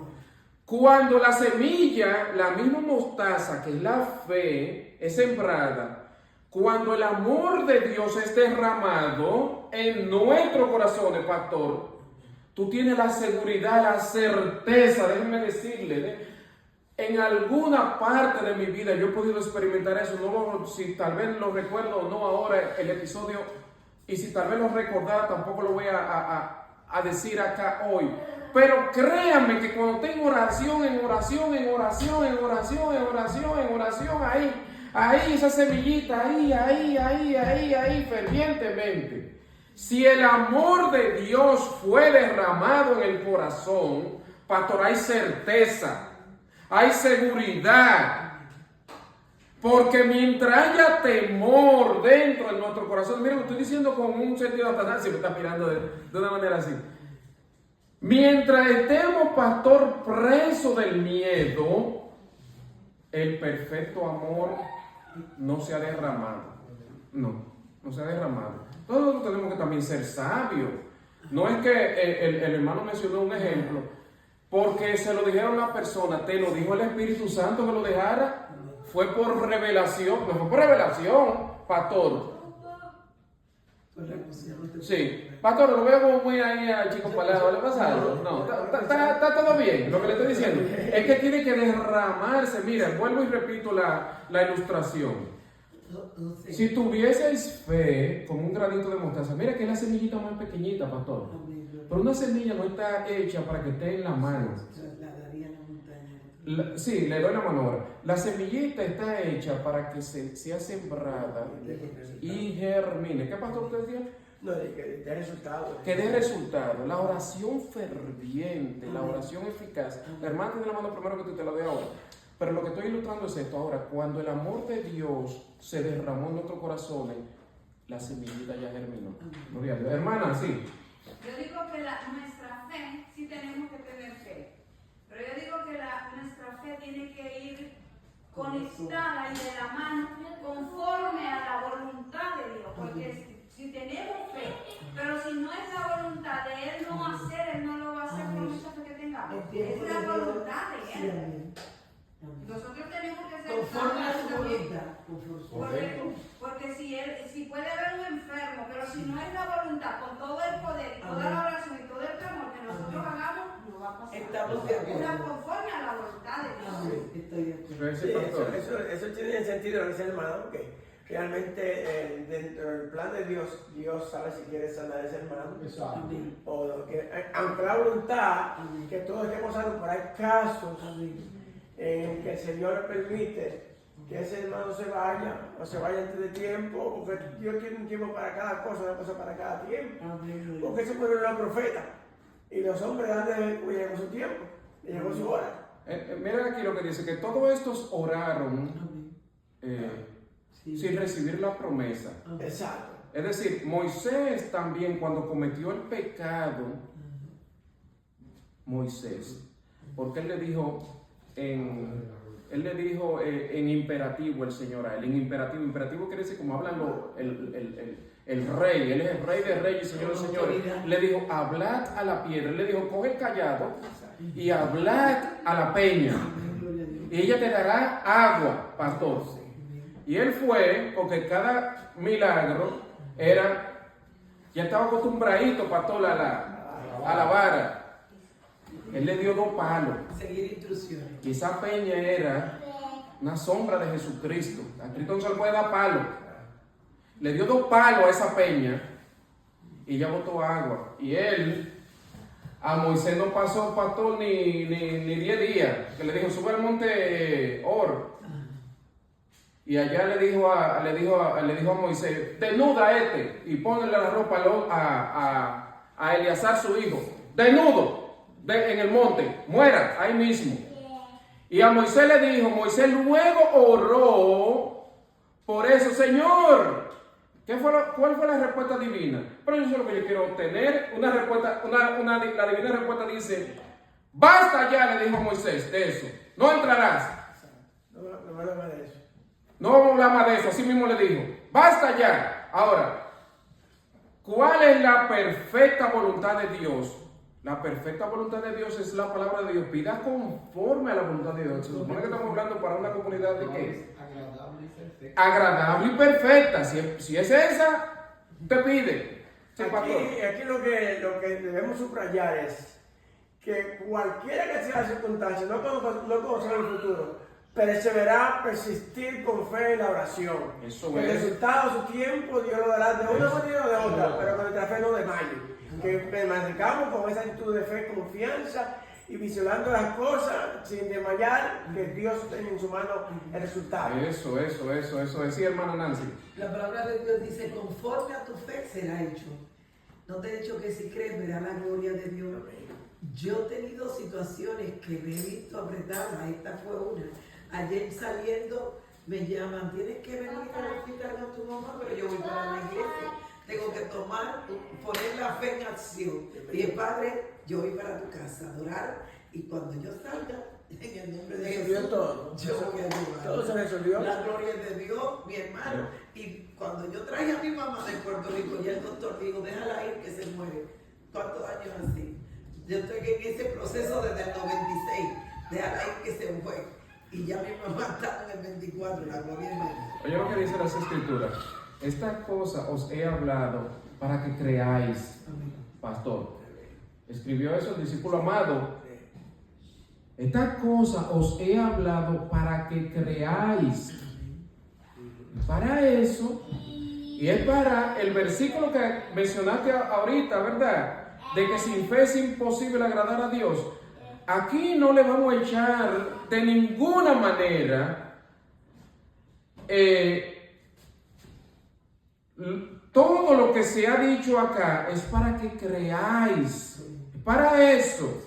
Cuando la semilla, la misma mostaza que es la fe, es sembrada, cuando el amor de Dios es derramado en nuestros corazones, pastor, tú tienes la seguridad, la certeza, déjenme decirle, en alguna parte de mi vida yo he podido experimentar eso, si tal vez lo recuerdo o no ahora el episodio, y si tal vez lo recordara tampoco lo voy a decir acá hoy. Pero créanme que cuando tengo oración, ahí esa semillita, ahí, fervientemente. Si el amor de Dios fue derramado en el corazón, pastor, hay certeza, hay seguridad. Porque mientras haya temor dentro de nuestro corazón, miren, lo estoy diciendo con un sentido hasta si me está mirando de una manera así. Mientras estemos, pastor, preso del miedo, el perfecto amor no se ha derramado. No se ha derramado. Todos tenemos que también ser sabios. No es que el hermano mencionó un ejemplo, porque se lo dijeron a la persona, te lo dijo el Espíritu Santo que lo dejara. Fue por revelación, no fue por revelación, pastor. Sí, pastor, lo veo como muy ahí al chico palado, ¿le pasa algo? No, está todo bien, lo que le estoy diciendo es que tiene que derramarse. Mira, vuelvo y repito la ilustración. Si tuvieseis fe como un granito de mostaza, mira que es la semillita más pequeñita, pastor, pero una semilla no está hecha para que esté en la mano. Sí, le doy la mano ahora. La semillita está hecha para que sea sembrada y germine. ¿Qué pastor usted decía? No, que dé resultado. Que dé resultado. La oración ferviente, la oración eficaz. La hermana tiene la mano primero que tú te la doy ahora. Pero lo que estoy ilustrando es esto. Ahora, cuando el amor de Dios se derramó en nuestros corazones, la semillita ya germinó. Gloria a Dios. Hermana, sí. Yo digo que nuestra fe, sí tenemos que tener fe. Pero yo digo que nuestra fe tiene que ir conectada y de la mano conforme a la voluntad de Dios. Porque si tenemos fe, pero si no es la voluntad de Él no hacer, Él no lo va a hacer por mucha fe que tengamos. Es la voluntad de Él. Nosotros tenemos que ser conforme a su voluntad. Porque si puede haber un enfermo, pero si no es la voluntad, con todo el poder, toda la oración y todo el clamor que nosotros hagamos, no va a pasar. Estamos de acuerdo. Es conforme a la voluntad de Dios. Estoy de acuerdo. Sí, eso tiene sentido lo que dice el hermano, porque realmente dentro del plan de Dios, Dios sabe si quiere sanar a ese hermano. Exacto. O que, aunque la voluntad, que todos estemos pasando por ahí casos en que el Señor le permite que ese hermano se vaya o se vaya antes de tiempo, porque Dios tiene un tiempo para cada cosa, una cosa para cada tiempo. Porque se murieron los profetas y los hombres antes llegó su tiempo, llegó su hora. Mira aquí lo que dice, que todos estos oraron sin recibir la promesa. Exacto. Es decir, Moisés también cuando cometió el pecado, Moisés, porque él le dijo en imperativo el Señor a él, en imperativo quiere decir como hablan el rey, él es el rey de reyes y señor de señores, le dijo, hablad a la piedra, él le dijo, coge el callado y hablad a la peña y ella te dará agua, pastor. Y él fue, porque cada milagro era, ya estaba acostumbradito, pastor, a la vara. Él le dio 2 palos. Seguir instrucciones. Y esa peña era una sombra de Jesucristo. A Cristo no se le puede dar palo. Le dio 2 palos a esa peña y ya botó agua. Y él, a Moisés no pasó, pastor, ni 10 días. Que le dijo, sube al monte Or. Y allá le dijo a Moisés, desnuda y ponle la ropa a Eleazar su hijo. Desnudo. En el monte, muera ahí mismo. Y a Moisés le dijo, Moisés luego oró por eso, Señor. ¿Cuál fue la respuesta divina? Pero eso es lo que yo quiero obtener. Una respuesta, la divina respuesta dice, basta ya, le dijo Moisés, de eso. No entrarás. No me habla de eso. No vamos a hablar más de eso, así mismo le dijo, basta ya. Ahora, ¿cuál es la perfecta voluntad de Dios? La perfecta voluntad de Dios es la palabra de Dios. Pida conforme a la voluntad de Dios. Se supone que estamos hablando para una comunidad de qué? Agradable y perfecta. Agradable y perfecta. Si es esa, te pide. Sí, Aquí lo que debemos subrayar es que cualquiera que sea la circunstancia, no conocemos el futuro, perseverar, persistir con fe en la oración. Eso el es. resultado, su tiempo, Dios lo dará de una manera o de otra, pero con nuestra fe no desmaye. Que permanezcamos con esa actitud de fe, confianza y visionando las cosas sin desmayar, que Dios tiene en su mano el resultado. Eso. Sí, hermana Nancy. La palabra de Dios dice, conforme a tu fe será hecho. No te he dicho que si crees verás la gloria de Dios. Yo he tenido situaciones que me he visto apretada, esta fue una. Ayer saliendo me llaman, tienes que venir al hospital con tu mamá, pero yo voy para la iglesia. Tengo que poner la fe en acción. Y el Padre, yo voy para tu casa a adorar. Y cuando yo salga, en el nombre de Jesús, todo. yo voy a ayudar. Todo se resolvió. La gloria de Dios, mi hermano. Y cuando yo traje a mi mamá de Puerto Rico, ya el doctor dijo, déjala ir que se muere. ¿Cuántos años así? Yo estoy en ese proceso desde el 96. Déjala ir que se muere. Y ya mi mamá está en el 24, la gloria de Dios. Oye lo que dice las Escrituras. Esta cosa os he hablado para que creáis, pastor. Escribió eso el discípulo amado. Esta cosa os he hablado para que creáis. Para eso, y es para el versículo que mencionaste ahorita, ¿verdad? De que sin fe es imposible agradar a Dios. Aquí no le vamos a echar de ninguna manera todo lo que se ha dicho acá es para que creáis. Para eso.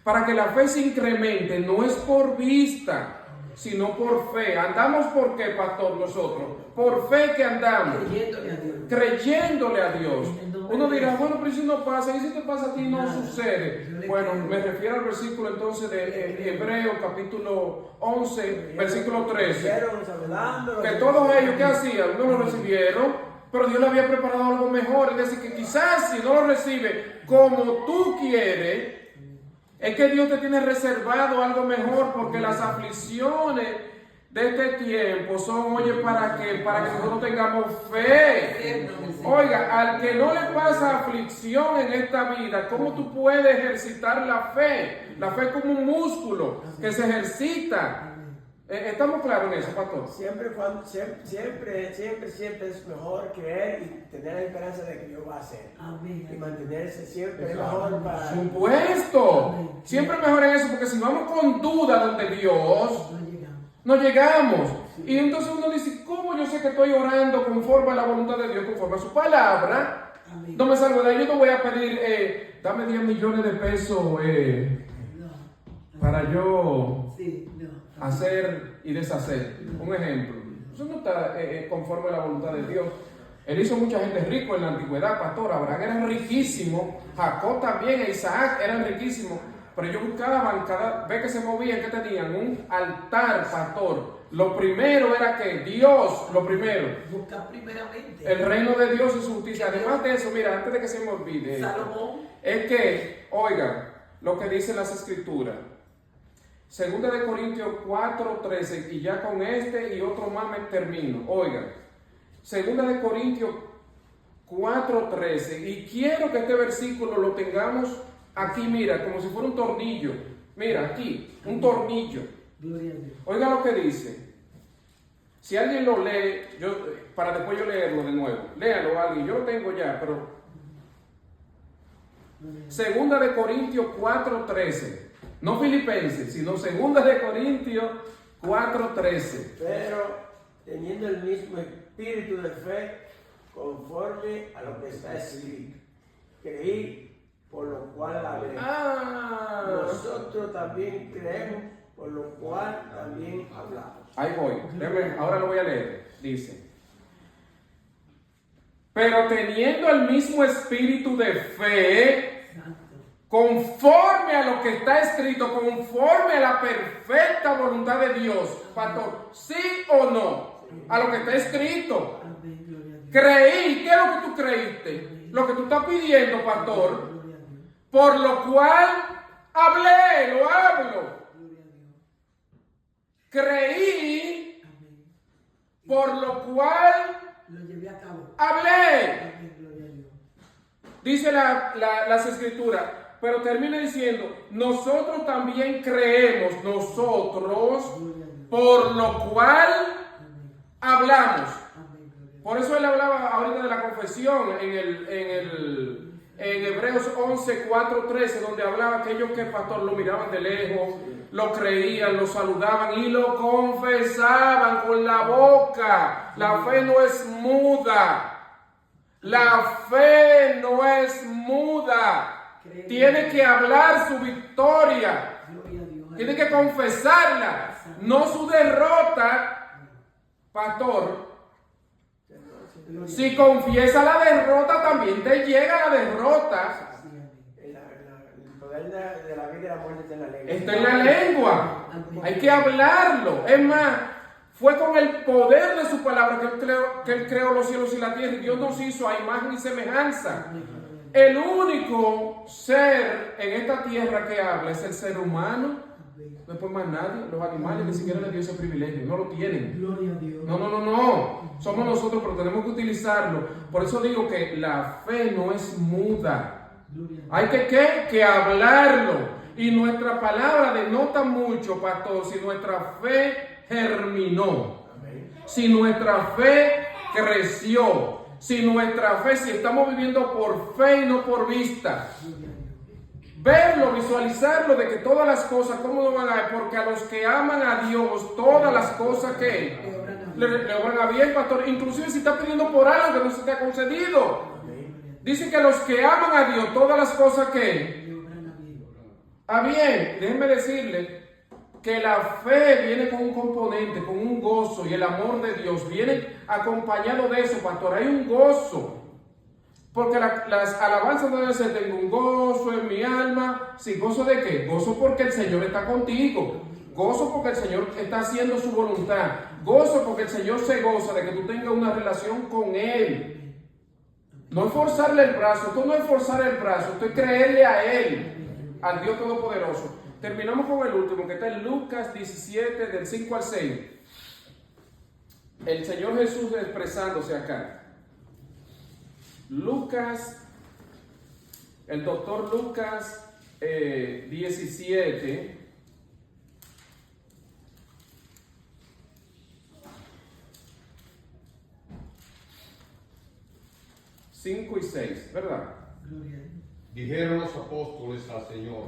Para que la fe se incremente. No es por vista, sino por fe. ¿Andamos por qué, pastor, nosotros? Por fe que andamos. Creyéndole a Dios. Creyéndole a Dios. Uno dirá, bueno, pero si no pasa, y si te pasa a ti no sucede. Bueno, me refiero al versículo entonces de Hebreos capítulo 11, versículo 13. Que todos ellos, ¿qué hacían? No lo recibieron, pero Dios le había preparado algo mejor. Es decir, que quizás si no lo recibe como tú quieres, es que Dios te tiene reservado algo mejor, porque las aflicciones de este tiempo son, oye, ¿para qué? Para que nosotros tengamos fe. Oiga, al que no le pasa aflicción en esta vida, ¿cómo tú puedes ejercitar la fe? La fe es como un músculo que se ejercita. ¿Estamos claros en eso, pastor? Siempre es mejor creer y tener la esperanza de que Dios va a hacer. Amén. Y mantenerse siempre es Exacto. mejor para... Supuesto. Siempre es mejor en eso, porque si vamos con duda donde Dios, No llegamos. no llegamos. Y entonces uno dice, ¿cómo yo sé que estoy orando conforme a la voluntad de Dios, conforme a su palabra? Amén. No me salgo de ahí, yo no voy a pedir, dame 10 millones de pesos No. para yo Sí, no. hacer y deshacer. Un ejemplo. Eso no está conforme a la voluntad de Dios. Él hizo mucha gente rico en la antigüedad, pastor. Abraham era riquísimo, Jacob también, Isaac eran riquísimos. Pero ellos buscaban, cada vez que se movían, ¿qué tenían? Un altar, pastor. Lo primero era que Dios, lo primero, Buscar primeramente. el reino de Dios y su justicia. Además de eso, mira, antes de que se me olvide, esto, Salomón. es que, oigan, lo que dicen las escrituras. Segunda de Corintios 4:13, y ya con este y otro más me termino. Oigan, Segunda de Corintios 4:13, y quiero que este versículo lo tengamos aquí, mira, como si fuera un tornillo. Mira, aquí, un tornillo. Gloria a Dios. Oiga lo que dice. Si alguien lo lee, para después yo leerlo de nuevo. Léalo alguien, yo lo tengo ya, pero Segunda de Corintios 4:13. No Filipenses, sino Segunda de Corintios 4:13. Pero teniendo el mismo espíritu de fe, conforme a lo que está escrito. Creí, por lo cual hablé. Nosotros también creemos, por lo cual también hablamos. Ahí voy. Ahora lo voy a leer. Dice: pero teniendo el mismo espíritu de fe, Santo. conforme a lo que está escrito, conforme a la perfecta voluntad de Dios, pastor, ¿sí o no? A lo que está escrito. Amén. Gloria a Dios. Creí. ¿Qué es lo que tú creíste? Lo que tú estás pidiendo, pastor. Gloria a Dios. Por lo cual hablé, lo hablo. Gloria a Dios. Creí, Amén. por lo cual Lo llevé a cabo. hablé. Amén. Gloria a Dios. Dice las escrituras, pero termina diciendo, nosotros también creemos, nosotros, Gloria a Dios. por lo cual Amén. hablamos. Amén. Gloria a Dios. Por eso él hablaba ahorita de la confesión en Hebreos 11:4-13, donde hablaba aquellos que el pastor lo miraban de lejos, lo creían, lo saludaban y lo confesaban con la boca. La fe no es muda. La fe no es muda. Tiene que hablar su victoria. Gloria a Dios. Tiene que confesarla, no su derrota, pastor. Si confiesa la derrota, también te llega la derrota. Sí, amén. El poder de la vida y la muerte está en la lengua. Está en la lengua. Hay que hablarlo. Es más, fue con el poder de su palabra que él creó los cielos y la tierra. Y Dios nos hizo a imagen y semejanza. El único ser en esta tierra que habla es el ser humano. Después más nadie. Los animales ni siquiera les dio ese privilegio. No lo tienen. Gloria a Dios. No. Somos nosotros, pero tenemos que utilizarlo. Por eso digo que la fe no es muda. Gloria a Dios. Hay que hablarlo. Y nuestra palabra denota mucho, pastor, si nuestra fe germinó. Si nuestra fe creció. Si nuestra fe, si estamos viviendo por fe y no por vista. Verlo, visualizarlo, de que todas las cosas, ¿cómo lo van a ver? Porque a los que aman a Dios, todas las cosas que le van a bien, pastor. Inclusive si está pidiendo por algo que no se te ha concedido. Dice que a los que aman a Dios, todas las cosas que a bien. Déjenme decirle que la fe viene con un componente, con un gozo, y el amor de Dios viene acompañado de eso, pastor. Hay un gozo. Porque las alabanzas no deben ser, tengo un gozo en mi alma. ¿Sí, gozo de qué? Gozo porque el Señor está contigo. Gozo porque el Señor está haciendo su voluntad. Gozo porque el Señor se goza de que tú tengas una relación con Él. No es forzarle el brazo. Esto no es forzar el brazo. Esto es creerle a Él, al Dios Todopoderoso. Terminamos con el último, que está en Lucas 17, del 5 al 6. El Señor Jesús expresándose acá. Lucas, el doctor Lucas 17, 5 y 6, ¿verdad? Gloria a Dios. Dijeron los apóstoles al Señor,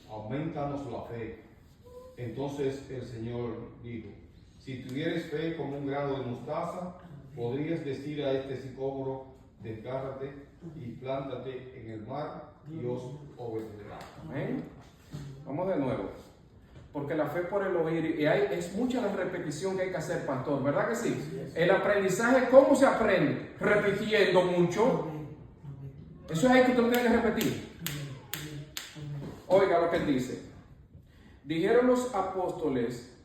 aumentanos la fe. Entonces el Señor dijo, si tuvieres fe como un grano de mostaza, podrías decir a este sicómoro, desgárrate y plántate en el mar y os obedecerá. Amén. Vamos de nuevo. Porque la fe por el oír, y es mucha la repetición que hay que hacer, pastor, ¿verdad que sí? El aprendizaje, ¿cómo se aprende? Repitiendo mucho. Eso es ahí que usted lo tiene que repetir. Oiga lo que él dice. Dijeron los apóstoles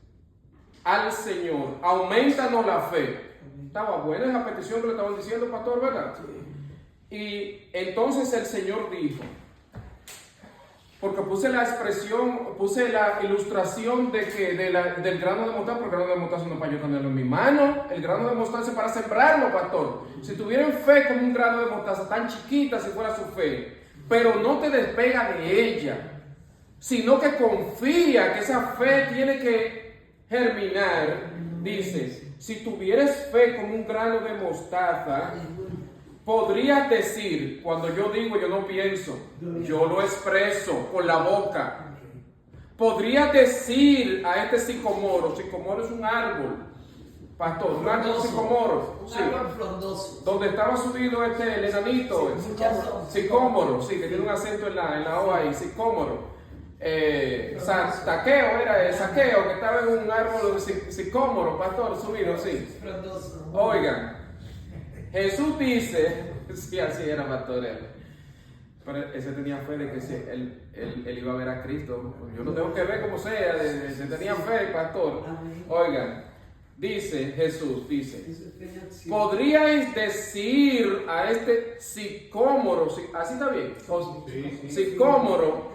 al Señor, aumentanos la fe. Estaba buena esa petición que le estaban diciendo, pastor, ¿verdad? Y entonces el Señor dijo, porque puse la expresión, puse la ilustración de que del grano de mostaza, porque el grano de mostaza no es para yo tenerlo en mi mano, el grano de mostaza es para sembrarlo, pastor. Si tuvieran fe como un grano de mostaza, tan chiquita si fuera su fe, pero no te despega de ella, sino que confía que esa fe tiene que germinar, dice, si tuvieras fe como un grano de mostaza, podrías decir, cuando yo digo, yo no pienso, yo lo expreso con la boca. Podrías decir a este sicomoro es un árbol, pastor, un árbol sicomoro, Un sí, árbol frondoso. donde estaba subido el enanito, sicómoro, sí, que tiene un acento en la O ahí, sicómoro. Saqueo era el saqueo, que estaba en un árbol sicómoro, pastor, subido, sí. Frondoso. Oigan, Jesús dice, sí, así era, pastor, pero ese tenía fe de que él iba a ver a Cristo. Yo no tengo que ver como sea, tenía fe, pastor. Oigan, dice Jesús, dice, podríais decir a este sicómoro, así está bien, sicómoro,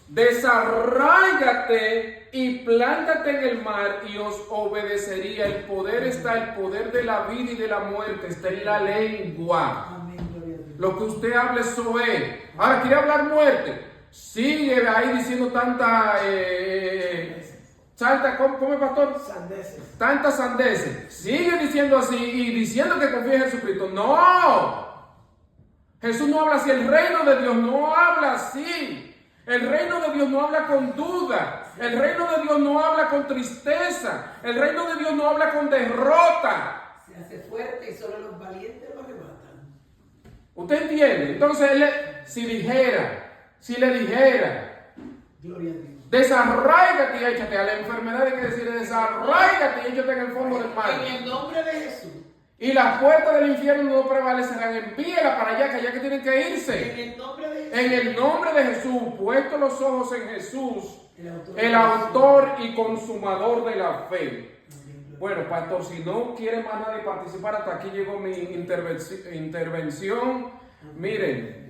desarráigate y plántate en el mar y os obedecería. El poder está, el poder de la vida y de la muerte está en la lengua. Lo que usted hable, eso es. Ahora, ¿quiere hablar muerte? Sigue ahí diciendo tanta ¿cómo es, pastor? Sandeces. Tantas sandeces. Sigue diciendo así y diciendo que confía en Jesucristo. ¡No! Jesús no habla así. El reino de Dios no habla así. El reino de Dios no habla con duda. El reino de Dios no habla con tristeza. El reino de Dios no habla con derrota. Se hace fuerte y solo los valientes lo arrebatan. ¿Usted entiende? Entonces, si le dijera, Gloria a Dios. desarráigate y échate a la enfermedad, hay que decir, desarráigate y échate en el fondo del mar. En el nombre de Jesús. Y las puertas del infierno no prevalecerán. Envíela para allá, que allá que tienen que irse. En el nombre de Jesús. En el nombre de Jesús, puesto los ojos en Jesús, el autor y consumador de la fe. Bueno, pastor, si no quiere más nadie participar, hasta aquí llegó mi intervención. Miren,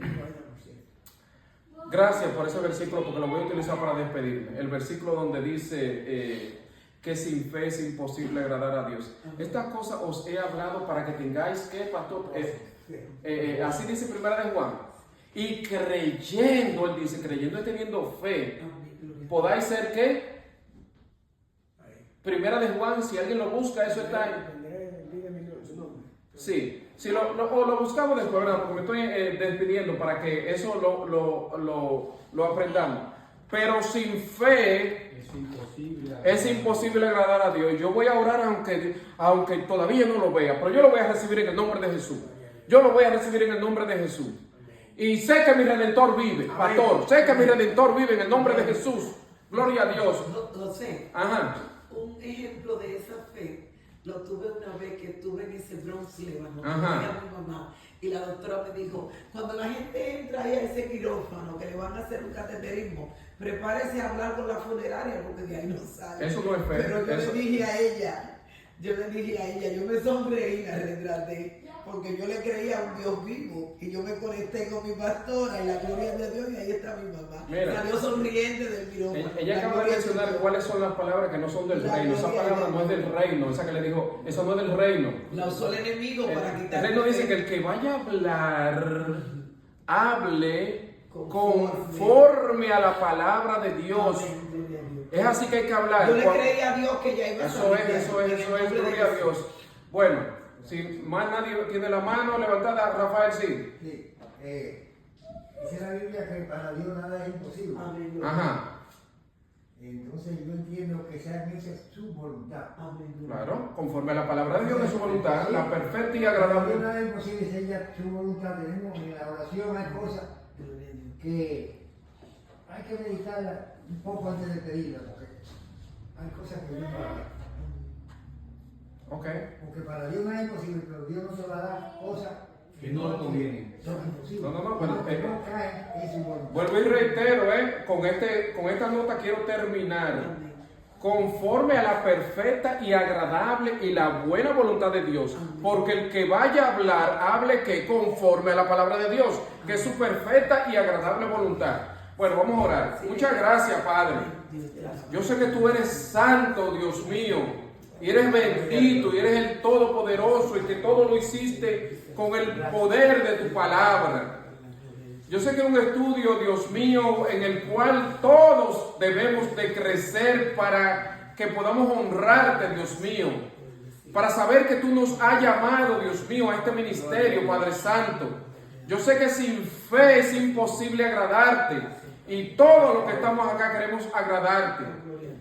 gracias por ese versículo, porque lo voy a utilizar para despedirme. El versículo donde dice que sin fe es imposible agradar a Dios. Estas cosas os he hablado para que tengáis que, pastor, así dice Primera de Juan. Y creyendo, él dice, creyendo y teniendo fe, podáis ser ¿qué? Primera de Juan, si alguien lo busca, eso está en... Sí, si lo buscamos después, ¿verdad? Porque me estoy despidiendo para que eso lo aprendamos. Pero sin fe es imposible agradar a Dios. Yo voy a orar aunque todavía no lo vea, pero yo lo voy a recibir en el nombre de Jesús. Yo lo voy a recibir en el nombre de Jesús. Y sé que mi Redentor vive, pastor. Sé que mi Redentor vive en el nombre de Jesús. Gloria a Dios. José, Ajá. un ejemplo de esa fe lo tuve una vez que estuve en ese Bronx Lébano, Ajá. a mi mamá, y la doctora me dijo, cuando la gente entra ahí a ese quirófano que le van a hacer un cateterismo, prepárese a hablar con la funeraria porque de ahí no sale. Eso no es fe. Pero yo Eso- le dije a ella, yo me sonreí, la retraté, porque yo le creía a un Dios vivo y yo me conecté con mi pastora y la gloria de Dios y ahí está mi mamá. Mira. Salió sonriente del quirófano. Ella La acaba de gloria mencionar Dios. cuáles son las palabras que no son del La reino. Esa gloria palabra de no es del reino. Esa que le dijo, eso no es del reino. La usó el enemigo para El quitar. reino dice que el que vaya a hablar, hable conforme a la palabra de Dios. Amén, gloria a Dios. Es así que hay que hablar. Yo le creí a Dios que ya iba a Eso salir. es, en el nombre de gloria a Jesús. Dios. Bueno, Si más nadie tiene la mano levantada, Rafael sí. Sí, dice la Biblia que para Dios nada es imposible. Amén. Ajá, Entonces yo entiendo que sea en esa su voluntad. Amén. claro, conforme a la palabra de Dios, de su voluntad, la perfecta y Para Dios agradable. nada es imposible, si ella su voluntad. Tenemos en la oración hay cosas que hay que meditarla un poco antes de pedirla, porque hay cosas que Dios no va a dar. Ok, Porque para Dios nada es imposible, pero Dios no se va a dar cosas Que no le convienen. son imposibles. No, pero, no caen en su voluntad. vuelvo y reitero, con esta nota quiero terminar. Conforme a la perfecta y agradable y la buena voluntad de Dios. Porque el que vaya a hablar, hable que conforme a la palabra de Dios, que es su perfecta y agradable voluntad. Bueno, vamos a orar. Muchas gracias, Padre. Yo sé que tú eres santo, Dios mío, y eres bendito, y eres el todopoderoso, y que todo lo hiciste con el poder de tu palabra. Yo sé que es un estudio, Dios mío, en el cual todos debemos de crecer para que podamos honrarte, Dios mío. Para saber que tú nos has llamado, Dios mío, a este ministerio, Padre Santo. Yo sé que sin fe es imposible agradarte. Y todos los que estamos acá queremos agradarte.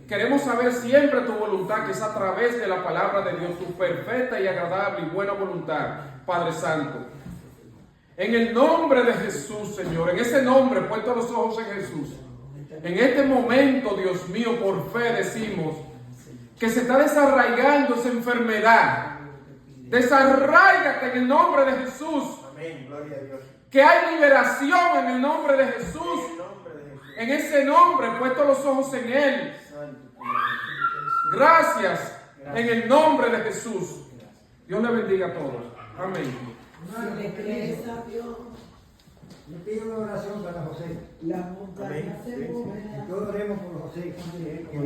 Queremos saber siempre tu voluntad, que es a través de la palabra de Dios, tu perfecta y agradable y buena voluntad, Padre Santo. En el nombre de Jesús, Señor, en ese nombre, puesto los ojos en Jesús, en este momento, Dios mío, por fe decimos que se está desarraigando esa enfermedad. Desarráigate en el nombre de Jesús. Amén, gloria a Dios. Que hay liberación en el nombre de Jesús. En el nombre de Jesús. En ese nombre, puesto los ojos en Él. Gracias en el nombre de Jesús. Dios le bendiga a todos. Amén. Si le crees a Dios, Yo pido una oración para José. las montañas se Amén. moverán. Todos oremos por José. Que Dios